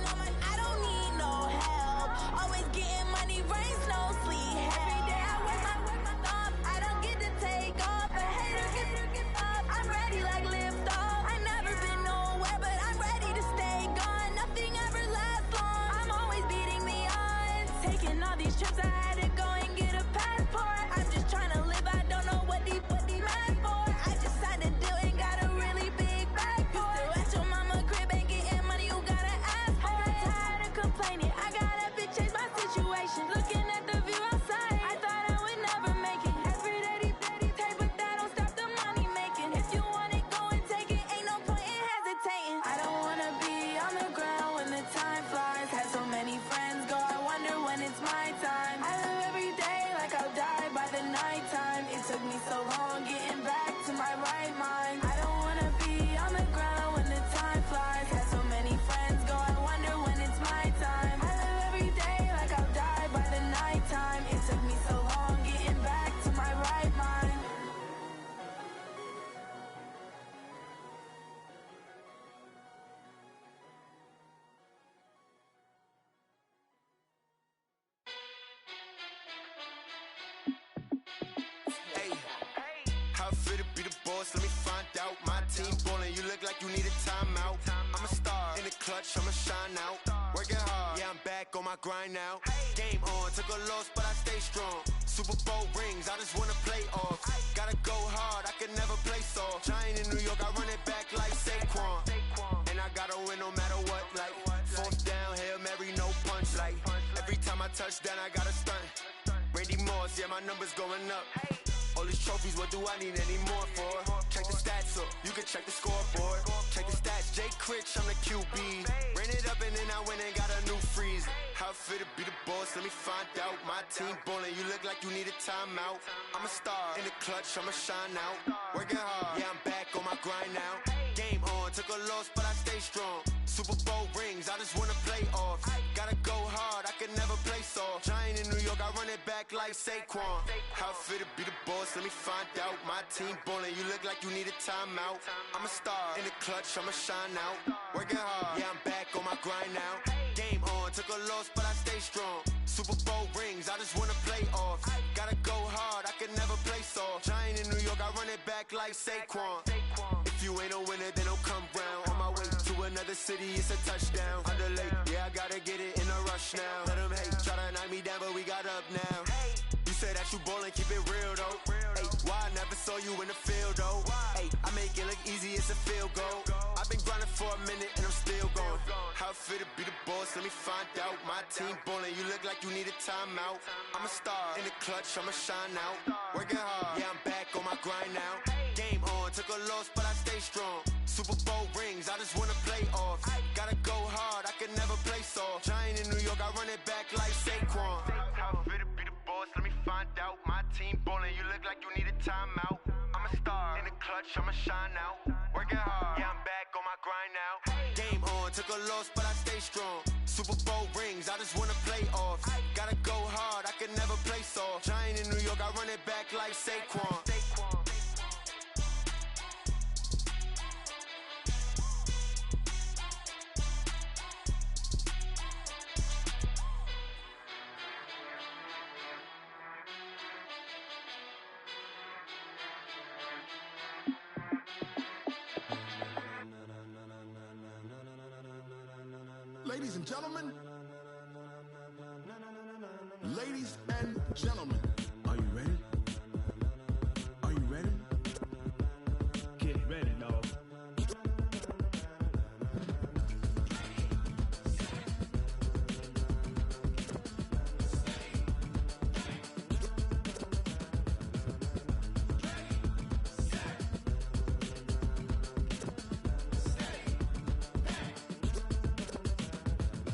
I don't need no help. Always getting money, rain, snow, sleet, hell. Every day I work my thumb, I don't get to take off. A hater get up, I'm ready like lift off. I never been nowhere, but I'm ready to stay gone. Nothing ever lasts long, I'm always beating the odds. Taking all these trips, I had to go and get a passport. I'm just trying to live, I don't know what they mad for. I just signed a deal and got a really big bag for it. Still at your mama crib, ain't getting money, you gotta ask for it. I got tired of complaining, I gotta change my situation. Looking at the view outside, I thought I would never make it. Every day they pay, but that don't stop the money making. If you want it, go and take it, ain't no point in hesitating. I don't wanna be on the ground when the time flies. Had so many friends go, I wonder when it's my time. I live every day like I'll die by the nighttime. It took me so long getting back to my right mind. I don't wanna be on the ground when the time flies. Had so many friends go, I wonder when it's my time. I live every day like I'll die by the nighttime. It took me so long getting back to my right mind. Hey, how I feel to be the boss, let me find out. My team ballin', you look like you need a timeout. I'm a star, in the clutch, I'ma shine out. Working hard, yeah, I'm back on my grind now. Game on, took a loss, but I stay strong. Super Bowl rings, I just wanna play off. Gotta go hard, I can never play soft. Giant in New York, I run it back like Saquon. And I gotta win no matter what, like fourth down, Hail Mary, no punch. Like every time I touch down, I gotta stunt. Randy Moss, yeah, my numbers going up. All these trophies, what do I need any more for? Check the stats up, you can check the scoreboard. Check the stats, Jay Critch, I'm the QB. Ran it up and then I went and got a new freeze. How it feel to be the boss? Let me find out. My team ballin', you look like you need a timeout. I'm a star in the clutch, I'ma shine out. Working hard, yeah, I'm back on my grind now. Game on, took a loss, but I stay strong. Super Bowl rings, I just wanna play off. Gotta go hard, I can never play soft. Giant in New York, I run it back like Saquon. How it feel to be the boss? Let me find out. My team ballin', you look like you need a timeout. I'm a star in the clutch, I'ma shine out. Working hard, yeah, I'm back on my grind now. Game on, took a loss, but I stay strong. Super Bowl rings, I just wanna play off. Gotta go hard, I can never play soft. Giant in New York, I run it back like Saquon. If you ain't a winner, then don't come round. On my way to another city, it's a touchdown. Underlay, yeah, I gotta get it in a rush now. Let them hate, try to knock me down, but we got up now. You said that you ballin', keep it real though. Hey, why I never saw you in the field though? Hey, I make it look easy, it's a field goal. I've been grinding for a minute and I'm still going. How it feel to be the boss? Let me find out. My team ballin', you look like you need a timeout. I'm a star in the clutch, I'ma shine out. Working hard, yeah, I'm back on my grind now. Game on, took a loss, but I stay strong. Super Bowl rings, I just wanna play off. Gotta go hard, I can never play soft. Giant in New York, I run it back like Saquon. How it feel to be the boss? Let me find out. My team ballin', you look like you need a timeout. I'm a star in the clutch, I'ma shine out. Working hard, yeah, I'm back on my grind now. Game on, took a loss, but I stay strong. Super Bowl rings, I just wanna play off. Gotta go hard, I can never play soft. Giant in New York, I run it back like Saquon. Ladies and gentlemen, ladies and gentlemen, are you ready? Are you ready? Get ready, dog.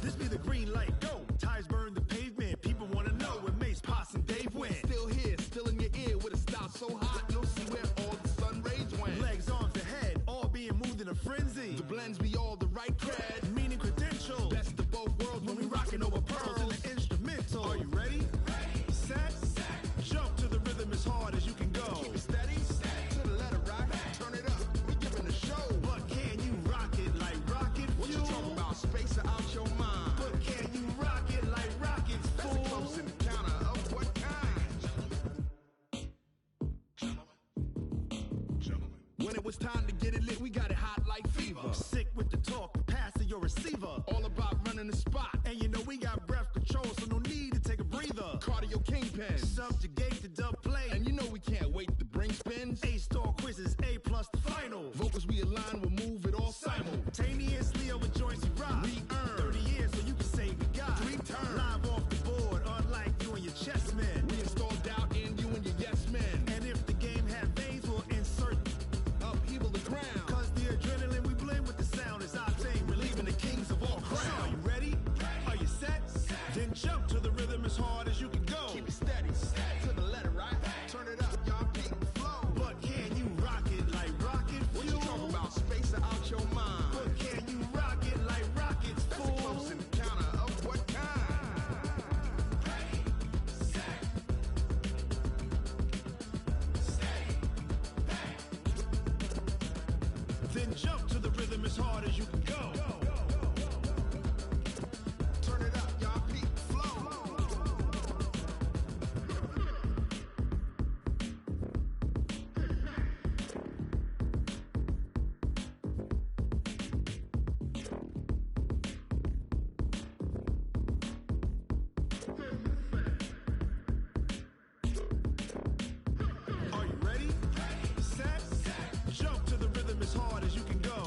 This be the green light, go. Tires burn the pavement. People wanna know where Mace, Potts, and Dave went. Still here, still in your ear with a stop so hot you'll see where all the sun rays went. Legs, arms, and head, all being moved in a frenzy. The blends be all the right cred, meaning credentials. Best of both worlds when we rockin' over pearls in the instrumental. Are you ready? Ready. Set. Jump to the rhythm as hard as you can go. Keep it steady. To the letter rock. Turn it up. We giving a show. But can you rock it like rocket fuel? What you talking about? Space or out your mind? But can you rock it like rockets, fool? That's a close encounter of what kind? When it was time to get it lit, we got it hot like fever. Sick with the talk, passing your receiver. All about running the spot. And you know we got breath control, so no need to take a breather. Cardio kingpin, subjugate the dub play. And you know we can't wait to bring spins. A-star quizzes, A+ the final. Vocals we align, we'll move it all simultaneously over joints we rock. We earn 30 years so you can say we got 3 turns. Live off the board, unlike you and your chess men. We install doubt in you and your yes men. And if the game had veins, we'll insert upheaval the ground. Cause the adrenaline we blend with the sound is our thing, relieving the kings of all crowns. So are you ready? Are you set? Then jump to the rhythm as hard as you can go. Keep it steady, to the letter right. Turn it up, y'all keep the flow. But can you rock it like rocket fuel? What you talking about? Space or out your mind? But can you rock it like rockets, fool? That's a close encounter of what kind? Ready, set, steady, bang. Then jump to the rhythm as hard as you can go. Turn it up, y'all keep the flow. Are you ready? Set. Jump to the rhythm as hard as you can go.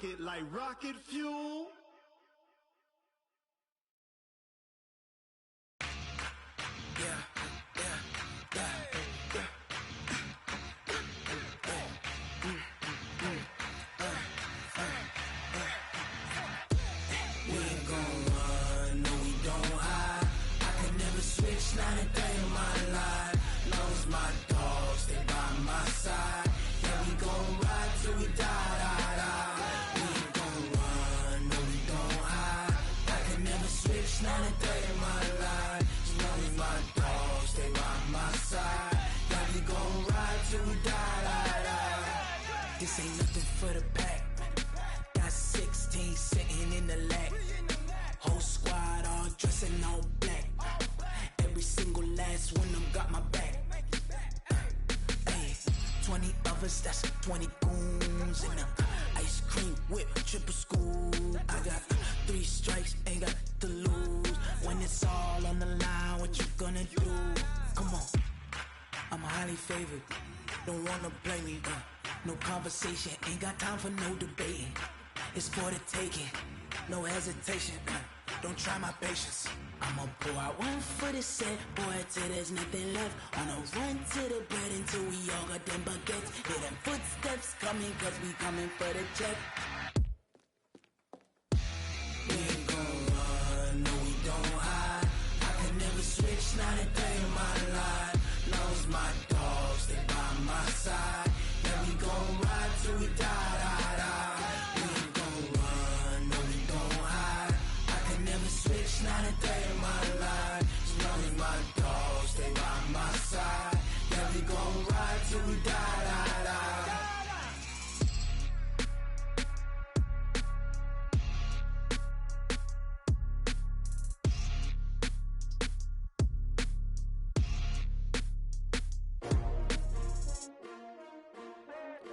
it like rocket fuel. Switch, not a day in my life. Long as my dogs stay by my side. Yeah, we gon' ride till we die, die, die. We ain't gon' run, no, we gon' hide. I can never switch, not a day in my life. As long as my dogs stay by my side. Yeah, we gon' ride till we die, die, die. This ain't nothing for the pack. Got 16 sitting in the lap. Whole squad all dressing all black. Every single last one of them got my back. Hey, 20 of us, that's 20 goons in the ice cream whip, triple scoop. I got 3 strikes, ain't got to lose. When it's all on the line, what you gonna do? Come on, I'm highly favored. Don't wanna play me, no conversation, ain't got time for no debating. It's for the taking, no hesitation. Don't try my patience. I'ma pour out one for the set, boy, till there's nothing left. On a run to the bread until we all got them baguettes. Hear them footsteps coming, cause we coming for the check. We ain't gon' run, no, we don't hide. I can never switch, not a day in my life. Long as my dogs stay by my side. Yeah, we gon' ride till we die, die, die. We ain't gon' run, no, we don't hide. I can never switch, not a day in my life. As long as my dogs stay by my side. Yeah, we gon' ride till we die, die, die.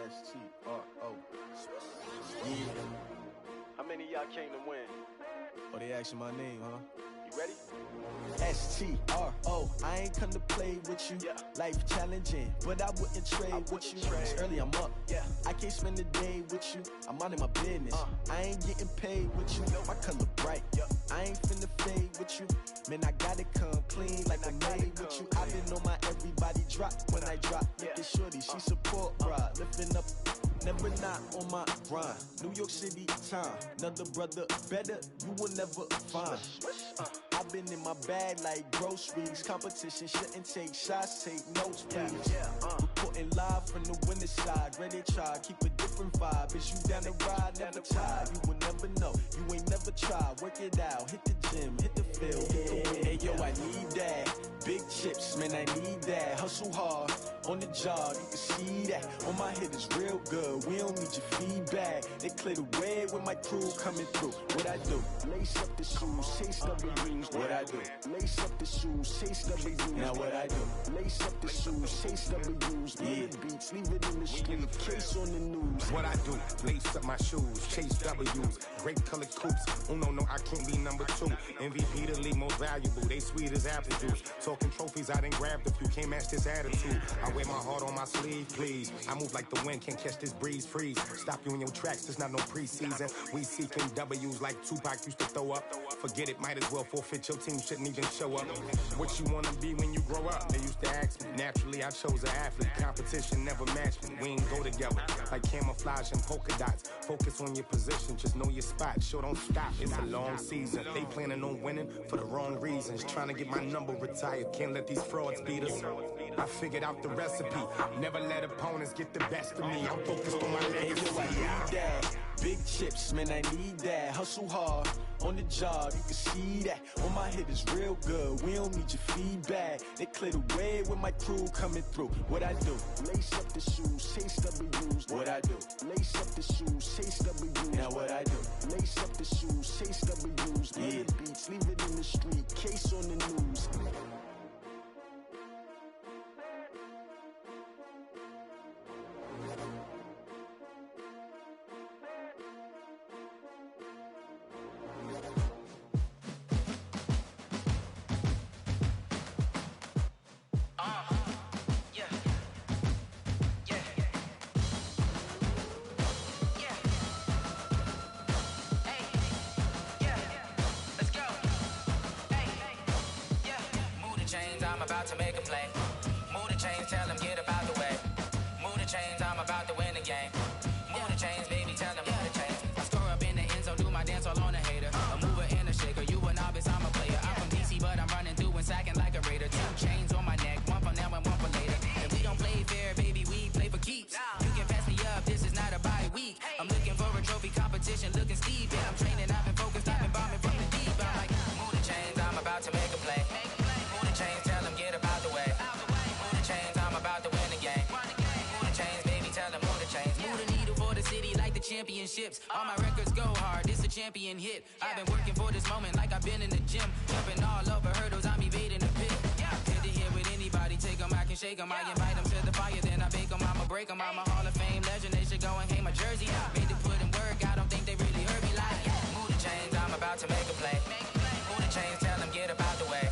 S-T-R-O. Yeah. How many of y'all came to win? Oh, they asking my name, huh? You ready? S-T-R-O. I ain't come to play with you. Yeah. Life challenging, but I wouldn't trade with you. It's early, I'm up. Yeah. I can't spend the day with you. I'm minding my business. I ain't getting paid with you. My color bright. I ain't finna fade with you. Man, I gotta come clean like I'm made with you. I've been on my everybody drop when I drop. Look at shorty, she support ride. Lifting up, never not on my grind. New York City time. Another brother better, you will never find. I've been in my bag like groceries. Competition shouldn't take shots, take notes, please. Reporting live from the winning side. Ready to try, keep a different vibe. Is you down the ride, never tired. You will never know, you ain't never tried. Work it out, hit the gym, hit the field, hit the win. Hey yo, I need that. Big chips, man, I need that. Hustle hard, on the job, you can see that. On my head is real good, we don't need your feedback. They clear the way with my crew coming through. What I do? Lace up the shoes, chase W's. What I do? Lace up the shoes, chase W's. Now what I do? Lace up the shoes, chase W's. Yeah. Beats, leave it in the street, case on the news. What I do? Lace up my shoes, chase W's. Great colored coops. Oh no, I can't be number 2. MVP the league most valuable. They sweet as apple juice. Talking trophies, I done grabbed a few. Can't match this attitude. I wear my heart on my sleeve, please. I move like the wind, can't catch this breeze, freeze. Stop you in your tracks, there's not no preseason. We seeking W's like Tupac used to throw up. Forget it, might as well forfeit. Your team shouldn't even show up. What you wanna be when you grow up? They used to ask me. Naturally, I chose an athlete. Competition never matched me. We ain't go together like camouflage and polka dots. Focus on your position, just know your spot. Sure, don't stop. It's a long season. They planning on winning for the wrong reasons. Trying to get my number retired. Can't let these frauds beat us. I figured out the recipe. Never let opponents get the best of me. I'm focused on my legacy. I need that. Big chips, man, I need that. Hustle hard, on the job, you can see that. On my head is real good, we don't need your feedback. They clear the way with my crew coming through. What I do? Lace up the shoes, chase W's. What I do? Lace up the shoes, chase W's. Now what I do? Lace up the shoes, chase W's. Yeah. Beats, leave it in the street, case on the news. I'm about to make a play. Move the chains, tell them get up out the way. Move the chains, I'm about to win the game. Move the chains, baby, tell them move the chains. I score up in the end zone, do my dance all on a hater. A mover and a shaker, you a novice, I'm a player. I'm from DC, but I'm running through and sacking like a raider. 2 chains on my neck, one for now and one for later. And we don't play fair, baby, we play for keeps. You can pass me up, this is not a bye week. I'm looking for a trophy competition, looking steep. And I'm training, I've been focused, I've been bombing from the deep. I'm like, move the chains, I'm about to make a play. Move the chains, tell them get up out the way. Move the chains, I'm about to win the game. Move the chains, baby, tell them move the chains. Move the needle for the city like the championships. All my records go hard, this a champion hit. I've been working for this moment like I've been in the gym. Jumping all over hurdles, I'm evading the pit. Head to head with anybody, take them, I can shake them. I invite them to the fire, then I bake them, I'ma break them. I'm a Hall of Fame legend, they should go and hang my jersey. Made to put in work, I don't think they really heard me like. Move the chains, I'm about to make a play. Move the chains, tell them get up out the way.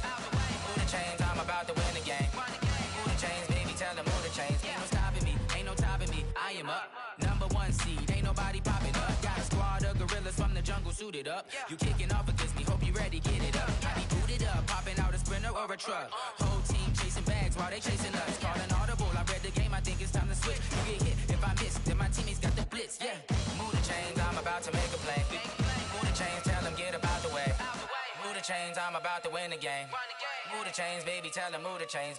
Move the chains, I'm about to win the game. Move the chains, baby, tell them move the chains. Ain't no stopping me, ain't no topping me, I am up. Number 1 seed, ain't nobody popping up. Got a squad of gorillas from the jungle suited up. You kicking off against me, hope you ready, get it up. I be booted up, popping out a sprinter or a truck. Whole team chasing bags while they chasing us. Calling audible, I read the game, I think it's time to switch. You get hit, if I miss, then my teammates got the blitz, yeah. Move the chains, I'm about to make a play. Move the chains, tell them get up out the way. Move the chains, I'm about to win the game. Move the chains, baby, tell them move the chains.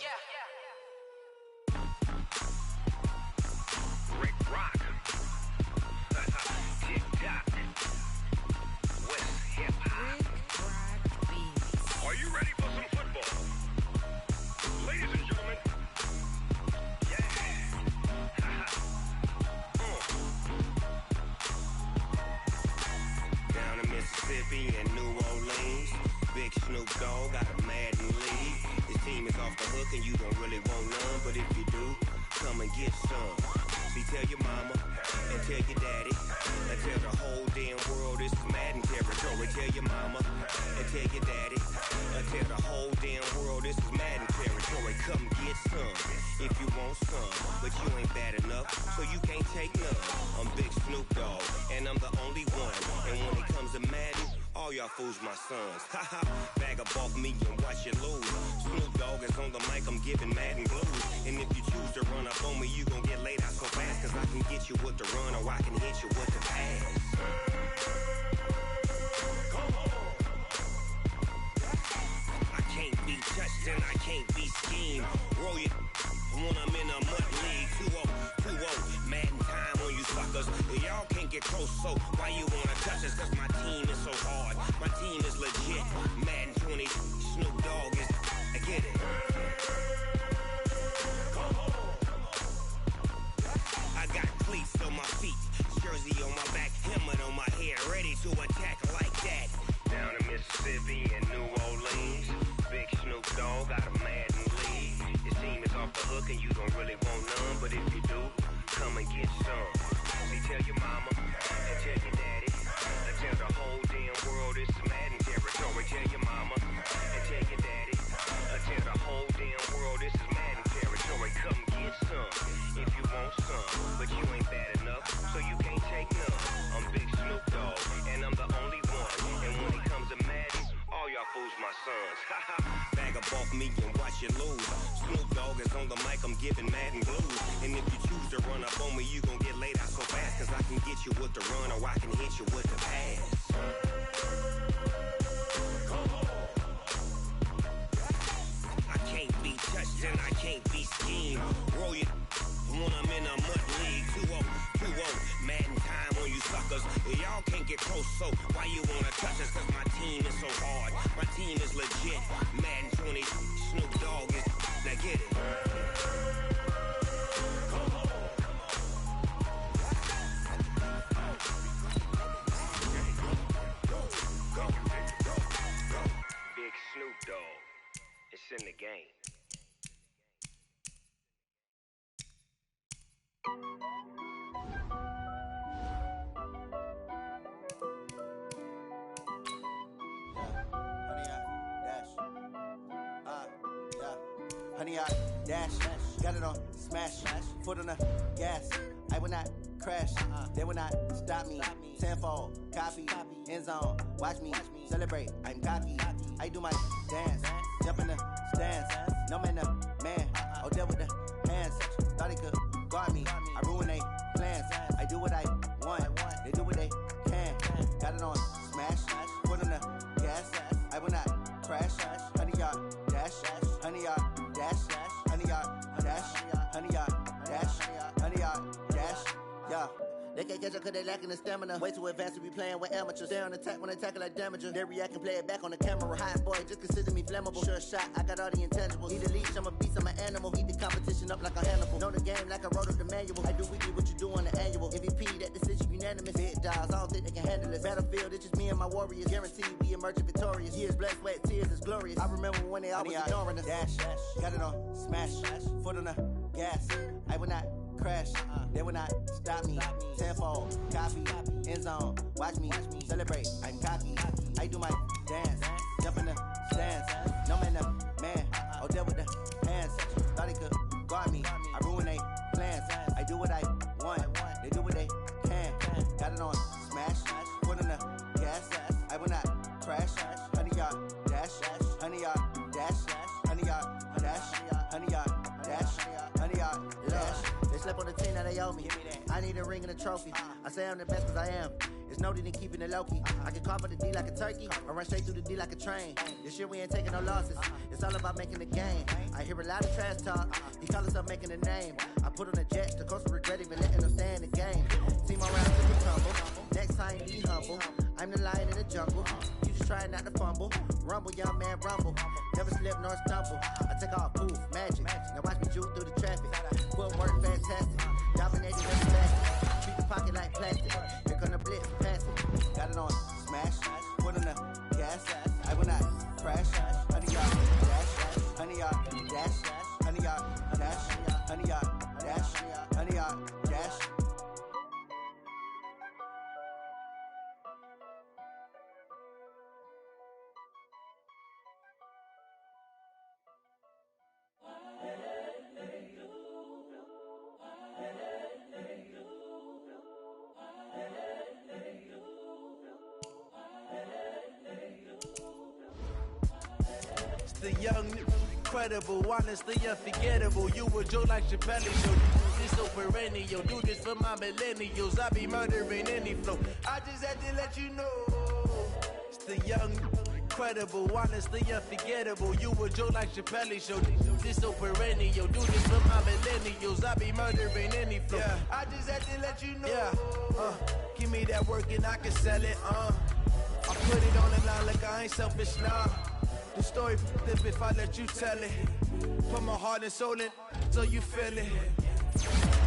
Rick Rock. Tick-tock. West hip-hop. Are you ready for some football? Ladies and gentlemen. Down in Mississippi and New Orleans, Big Snoop Dogg got a Madden league. His team is off the hook and you don't really want none, but if you do, come and get some. See, tell your mama and tell your daddy and tell the whole damn world this is Madden territory. Tell your mama and tell your daddy and tell the whole damn world this is Madden territory. Come get some if you want some, but you ain't bad enough, so you can't take none. I'm Big Snoop Dogg and I'm the only one. And when it comes to Madden, all y'all fools my sons. Haha, bag up off me and watch you lose. Snoop Dogg is on the mic, I'm giving Madden blues. And if you choose to run up on me, you gon' get laid out so fast. Cause I can get you with the run or I can hit you with the pass. I can't be touched and I can't be schemed. Roll it when I'm in a mud league. 2-0, Madden time on you suckers. Y'all can't get close, so why you wanna touch us? Cause my team is so hard, my team is legit. Madden 20, Snoop Dogg is, I get it. I got cleats on my feet, jersey on my back, helmet on my head, ready to attack like that. Down in Mississippi and New Orleans, Big Snoop Dogg got a Madden league. His team is off the hook and you don't really want none, but if you do, come and get some. See, tell your mama and tell your daddy and tell the whole damn world this is Madden territory. Tell your mama and tell your daddy and tell the whole damn world this is Madden territory. Come get some if you want some, but you ain't bad enough, so you can't take none. I'm Big Snoop Dogg and I'm the only one. And when it comes to Madden, all y'all fools my sons. Bag up off me and watch you lose. Snoop Dogg is on the mic, I'm giving Madden blues. And if you choose to run up on me, you gon' get laid out so fast. Cause I can get you with the run or I can hit you with the pass. I can't be touched and I can't be schemed. Roll it when I'm in a mud league. 2-0, Madden time on you suckers. Y'all can't get close, so why you wanna touch us? Cause my team is so hard, my team is legit. Madden 20, Snoop Dogg is, now get it. Big Snoop Dogg, it's in the game. Honey, I dash, got it on smash, foot on the gas. I will not crash, they will not stop me. Tenfold, copy, end zone, watch me celebrate. I'm cocky, I do my dance, jump in the stands. No man, the man. Oh, there with the hands. Thought he could guard me. I ruin they plans. I do what I want. They do what they can. Got it on smash. Put on the gas. I will not crash. Honey yard dash. Honey yard dash. Honey yard dash. Honey yard dash. Honey yard dash. Yeah. They can't catch up cause they lacking the stamina. Way too advanced to be playing with amateurs. Stay on attack when they tackle like damager. They react and play it back on the camera. Hot boy, just consider me flammable. Sure shot, I got all the intangibles. Need a leash, I'm a beast, I'm an animal. Heat the competition up like a Hannibal. Know the game like I wrote up the manual. I do weekly what you do on the annual. MVP, that decision unanimous. Big dials, I don't think they can handle it. Battlefield, it's just me and my warriors. Guaranteed we emerging victorious. Years, blood, sweat, tears is glorious. I remember when they always ignoring us. Dash, got it on smash. Foot on the gas. I will not crash, they will not stop me. Tenfold, copy, end zone, watch me celebrate. I'm cocky, I do my dance, jump in the stands. No man, the man. Oh, there with the hands. Thought he could guard me. I ruin they plans. I do what I want. They do what they can. Got it on smash, put on the gas. I will not crash. Honey yard dash, honey yard dash, honey yard dash, honey yard dash, honey yard dash. Slip on the team that they owe me. I need a ring and a trophy. I say I'm the best cause I am. It's no need in keeping it low-key. I can cover the D like a turkey or run straight through the D like a train. This year we ain't taking no losses. It's all about making the game. I hear a lot of trash talk. He call himself making a name. I put on the jets. The coach will regret even letting them stay in the game. Team around to the tumble. Next time be humble. I'm the lion in the jungle. You just trying not to fumble. Rumble, young man, rumble. Never slip nor stumble. I take off, poof, magic. Now watch me juke through the traffic. Footwork fantastic. Dominating every facet. Treat the pocket like plastic. Here come the blitz, pass it. Got it on smash. Put on the gas. I will not crash. Honey yard dash. Honey yard dash. Honey yard dash. Honey yard dash. Honey yard dash. The young, incredible, honestly unforgettable. You a joke like Chappelle show. This so perennial. Do this for my millennials. I be murdering any flow. I just had to let you know. It's the young, incredible, honestly unforgettable. You a joke like Chappelle show. This so perennial. Do this for my millennials. I be murdering any flow. Yeah. I just had to let you know. Yeah. Give me that work and I can sell it. I put it on the line like I ain't selfish now. The story flip if I let you tell it. Put my heart and soul in so you feel it.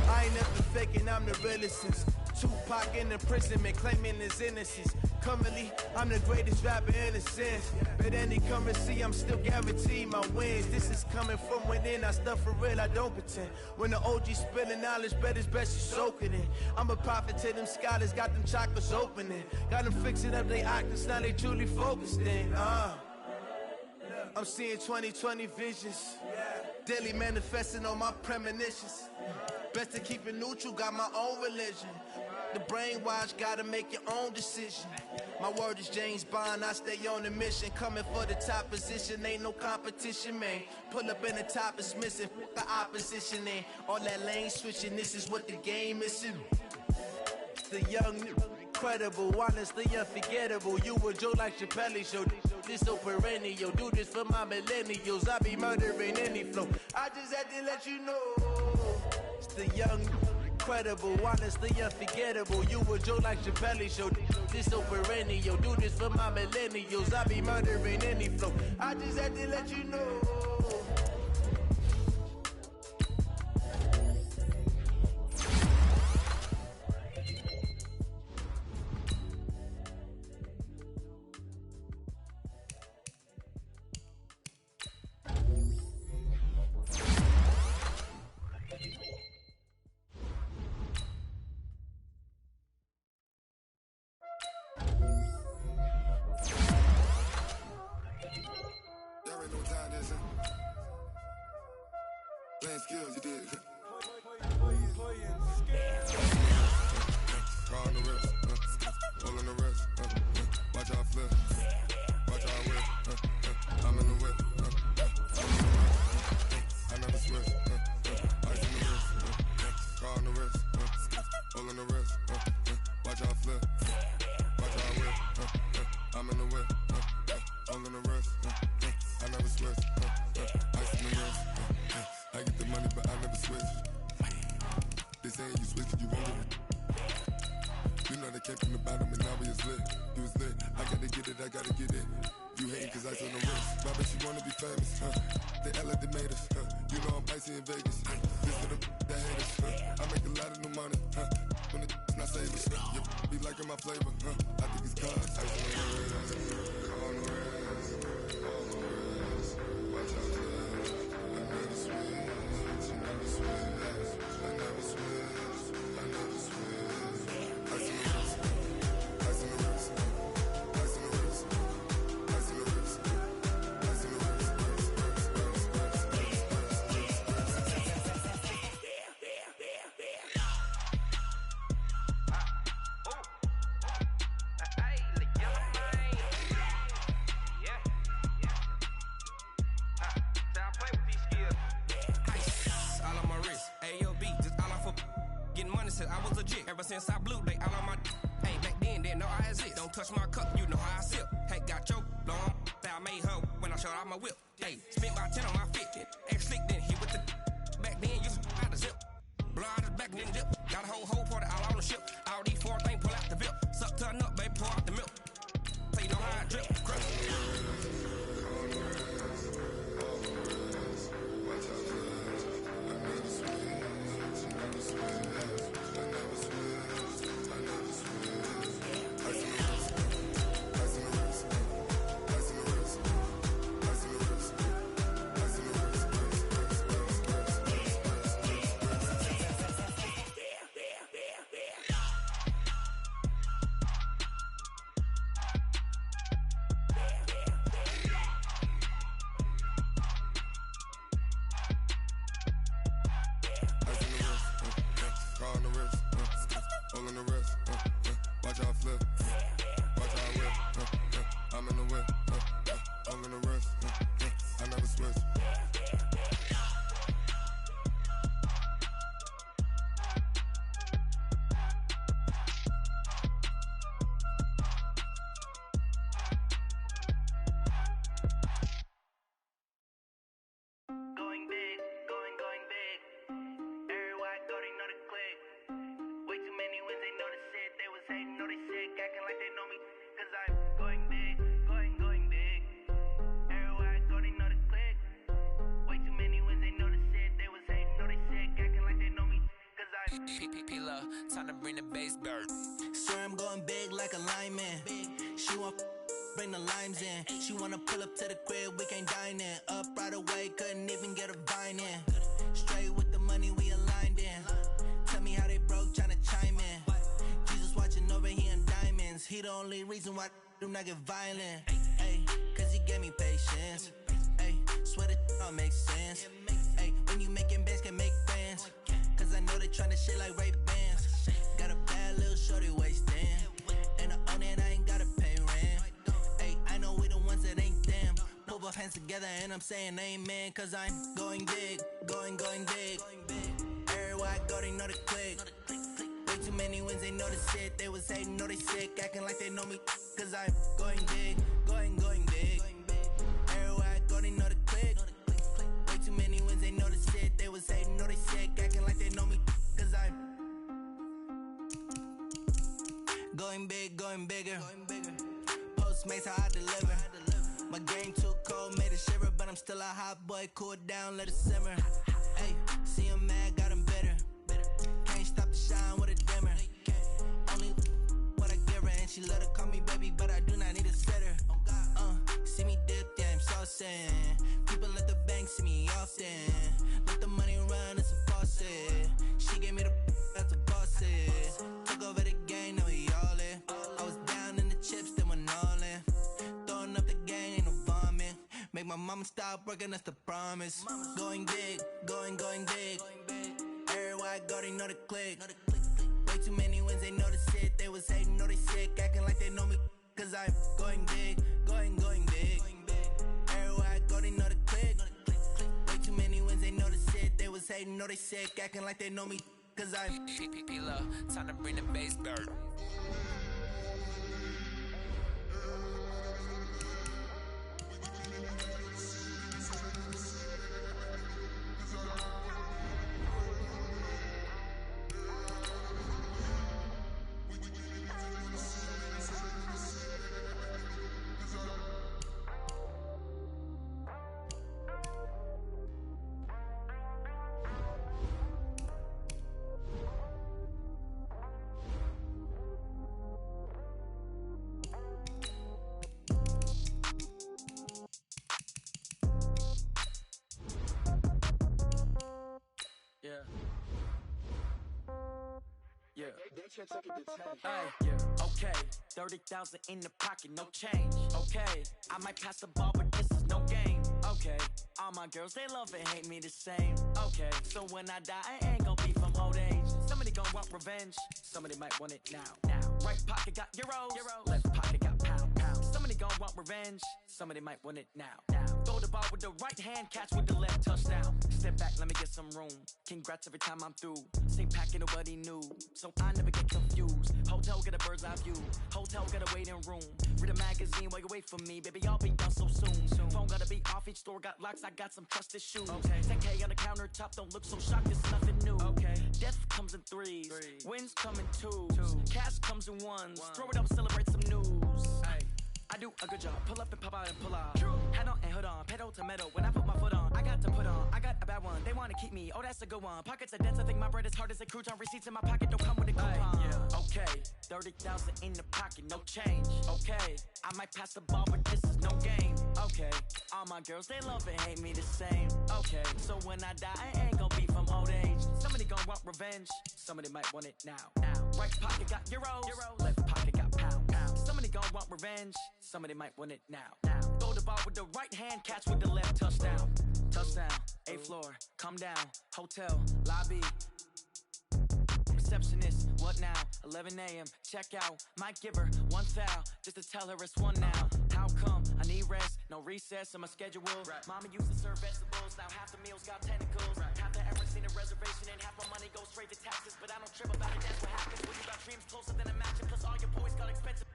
I ain't never faking, I'm the realest since Tupac in imprisonment, claiming his innocence. Currently, I'm the greatest rapper in a sense. But any currency, I'm still guaranteed my wins. This is coming from within, I stuff for real, I don't pretend. When the OG spilling knowledge, bet it's best you soak it in. I'm a prophet to them scholars, got them chakras opening. Got them fixing up they octaves, now they truly focused in. I'm seeing 2020 visions. Daily manifesting on my premonitions. Best to keep it neutral, got my own religion. The brainwash, gotta make your own decision. My word is James Bond, I stay on a mission. Coming for the top position, ain't no competition, man. Pull up in the top is missing, the opposition in. All that lane switching, this is what the game is. The young, incredible, honestly unforgettable. You a joke like Chappelle show. This so perennial. Do this for my millennials. I be murdering any flow. I just had to let you know. It's the young, incredible, honestly unforgettable. You a joke like Chappelle show. This so perennial. Do this for my millennials. I be murdering any flow. I just had to let you know. Playing skills, you did. Call on the rest, roll on the rest. Watch out flip, watch out whip. I'm in the whip. I never switch. Ice in the wrist. Car on the wrist. All in the wrist. Watch out flip. Watch out whip. I'm in the whip. All in the wrist. I never switch. Ice in the wrist. I get the money, but I never switch. They saying you switch, you won't get it. You know they came from the bottom and now we is lit. You was lit, I gotta get it, I gotta get it. You hating cause ice on the wrist. My bitch, you wanna be famous, They Ella, they made us, You know I'm icy in Vegas, This for the that hate us, I make a lot of new money, When it's not savers, You be liking my flavor, I think it's cause ice on the wrist, on the wrist, on the wrist. Watch out, I never switch, I never switch, I never switch, I never switch. Ice in the wrist, ice in the wrist, ice in the wrist, ice in the wrist, ice in the wrist. I was legit ever since I blew they all on my hey back then didn't know I exist. Don't touch my cup, you know how I sip. Hey, got your long that I made her when I showed out my whip. Hey, spent about 10 on my fit. Ex slick then hit with the back then used to out the zip. Blow out his back then dip. Got a whole party all on the ship. All these four things pull out the VIP. Suck turn up, baby, pour out the milk. So you know how I drip. Crush. Time to bring the bass bird. Swear I'm going big like a lineman. She want bring the limes in. She wanna pull up to the crib, we can't dine in. Up right away, couldn't even get a vine in. Straight with the money we aligned in. Tell me how they broke, tryna chime in. Jesus watching over here in diamonds. He the only reason why I do not get violent. Ay, cause he gave me patience. Ay, swear that all makes sense. Ay, when you making bands can make friends. Cause I know they tryna shit like Ray Bans. Got a bad little shorty wasting. And I own it, I ain't gotta pay rent. Ay, I know we the ones that ain't them. Put both hands together and I'm saying amen. Cause I'm going big, going big. Everywhere I go, they know the click. Way too many wins, they know the shit. They was hating, know they sick, acting like they know me. Cause I'm going big, going big. Everywhere I go, they know the click. Way too many wins, they know the shit. They was hating, know they sick, acting like they know me. Cause I'm going big, going bigger. Postmates how I deliver. My game too cold, made a shiver, but I'm still a hot boy. Cool it down, let it simmer. Hey, see him mad, got him bitter. Can't stop the shine with a dimmer. Only what I give her, and she let her call me baby, but I do not need a sitter. See me dip, yeah, I'm saucing. People at the bank see me often. Let the money run, it's a faucet. She gave me the that's a faucet. Took over the game, now we all in. I was down in the chips, then went all in. Throwing up the gang, ain't no vomit. Make my mama stop working, that's the promise. Going big, going big. Everywhere I go, they know the click. Way too many wins, they know the shit. They was hating, know they sick, acting like they know me. Cause I'm going big, going big. Everywhere hating, know they sick, acting like they know me, cause I'm P-Love, time to bring the bass bird. Yeah. Hey, yeah. Okay, 30,000 in the pocket, no change. Okay, I might pass the ball, but this is no game. Okay, all my girls, they love and hate me the same. Okay, so when I die, I ain't gon' be from old age. Somebody gon' want revenge, somebody might want it now. Right pocket got euros, left pocket got pound. Somebody gon' want revenge, somebody might want it now. Throw the ball with the right hand, catch with the left, touchdown. Step back, let me get some room. Congrats every time I'm through. Same packet, nobody knew, so I never get confused. Hotel get a bird's eye view, hotel get a waiting room. Read a magazine while you wait for me, baby, I'll be done so soon. Phone gotta be off, each store got locks, I got some trusted shoes. 10K on the countertop, don't look so shocked, it's nothing new. Death comes in threes, wins come in twos, cash comes in ones. Throw it up, celebrate some news. I do a good job, pull up and pop out and pull out. Head on and hood on, pedal to metal. When I put my foot on, I got to put on. I got a bad one, they wanna keep me, oh that's a good one. Pockets are dense, I think my bread is hard as a crouton. Receipts in my pocket don't come with a coupon. Okay, 30,000 in the pocket, no change. Okay, I might pass the ball, but this is no game. Okay, all my girls, they love and hate me the same. Okay, so when I die, I ain't gon' be from old age. Somebody gon' want revenge, somebody might want it now. Right pocket got euros, left pocket got pound. Somebody gon' want revenge, somebody might want it now. Throw the ball with the right hand, catch with the left, touchdown. Touchdown, 8th floor, come down, hotel, lobby. Receptionist, what now? 11 a.m., check out. Might give her one foul, just to tell her it's one now. How come? I need rest, no recess in my schedule. Mama used to serve vegetables, now half the meals got tentacles. Half the ever seen a reservation and half my money goes straight to taxes. But I don't trip about it, that's what happens when you got dreams closer than a match. And plus all your boys got expensive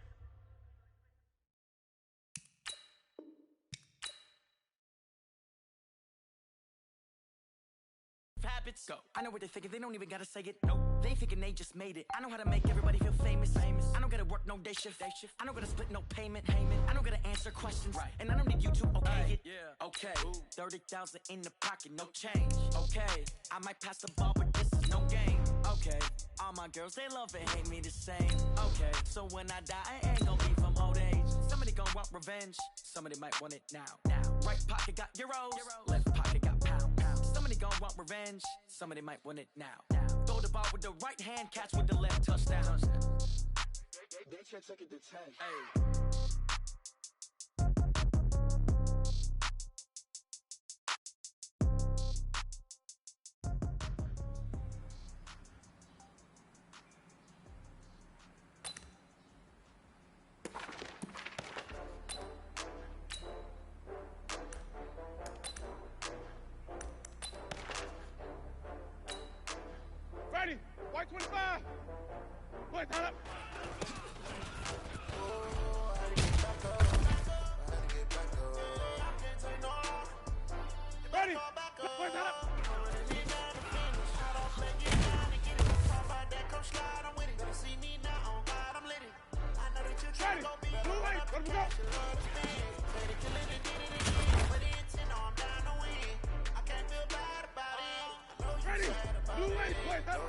habits. Go. I know what they're thinking, they don't even gotta say it. Nope. They thinking they just made it. I know how to make everybody feel famous. I don't gotta work no day shift. I don't gotta split no payment. I don't gotta answer questions. And I don't need you to okay it. Okay. 30,000 in the pocket, no change. Okay. I might pass the ball, but this is no game. Okay. All my girls, they love and hate me the same. Okay. So when I die, I ain't gon' be from old age. Somebody gon' want revenge, somebody might want it now. Right pocket got euros, left pocket got pound. Somebody gon' want revenge, somebody might want it now. Throw the ball with the right hand, catch with the left, touchdown. They can't take it to 10. Ready, white 25. Wait, time up. Ready, wait, time up. Ready, blue light, let me go. Ready, blue light, wait, time up.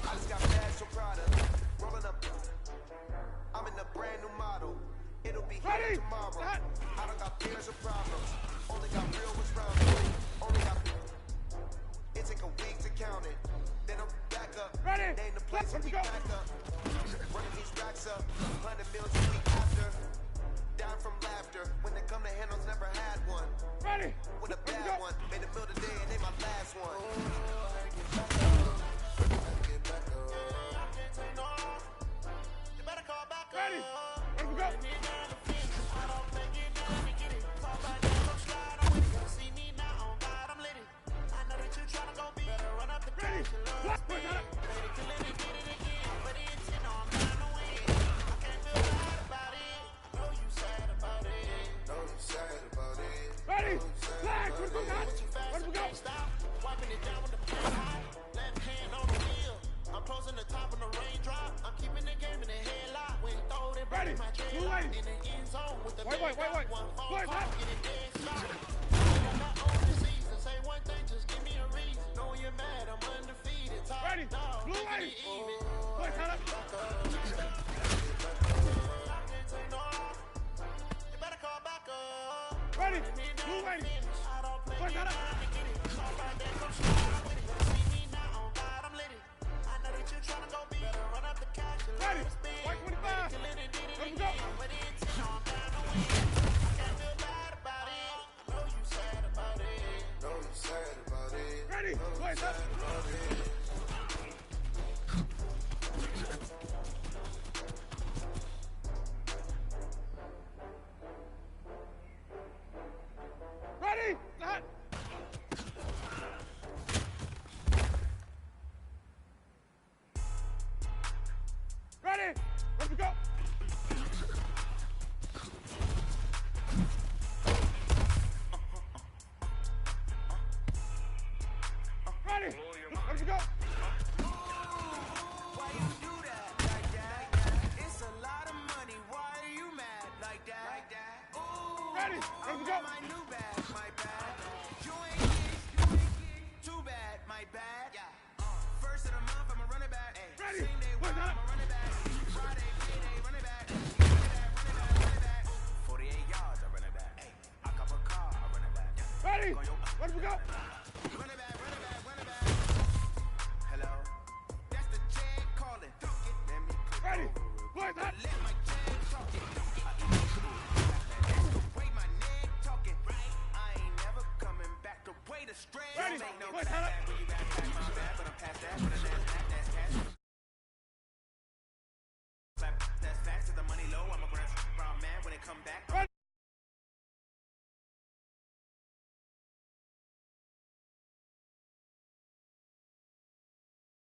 I just got bags from Prada, rolling up. I'm in a brand new model. It'll be here tomorrow. I don't got fears or problems. Only got real ones round me. Only got. It take a week to count it. Then I'm back up. Ready? Name the place and we back up. Running these racks up. 100 million a week after. Down from laughter. When they come to handles, never had one. Ready? With a bad one. Made a meal today and they my last one. Ready? Let me go. Boys, park, up. get it dead shot. I'm not on the season. Say one thing, just give me a reason. Know you're mad, I'm undefeated. Top Ready. dog, Blue taking lady. it even. Boys, head up. You better call back up. Ready. Blue lady. I don't play Boys, head up. Ready. White 25. Let's go. Ready. Boys, up. Ready. Hot. Ready. Let's go. Ready. Let's go. Why you do that like that? It's a lot of money. Why are you mad like that? Ooh, Ready. Let's go. my new bag, my bad. You ain't get too bad, my bad. First of the month, I'ma run it back. Ready. Same day, What's I'ma up? run it back. Friday, payday, run it back. 48 yards, I run it back. I cop a car, I run it back. Ready. Let's go. Run it back, run it back, run it back. Hello, that's the J calling. Let me Ready. Boys, hot. let my J talk it. That's the way my neck talking. I ain't never coming back. The way the stress Ready. ain't no Boys, head up. back when you back my bad, but I'm past that. But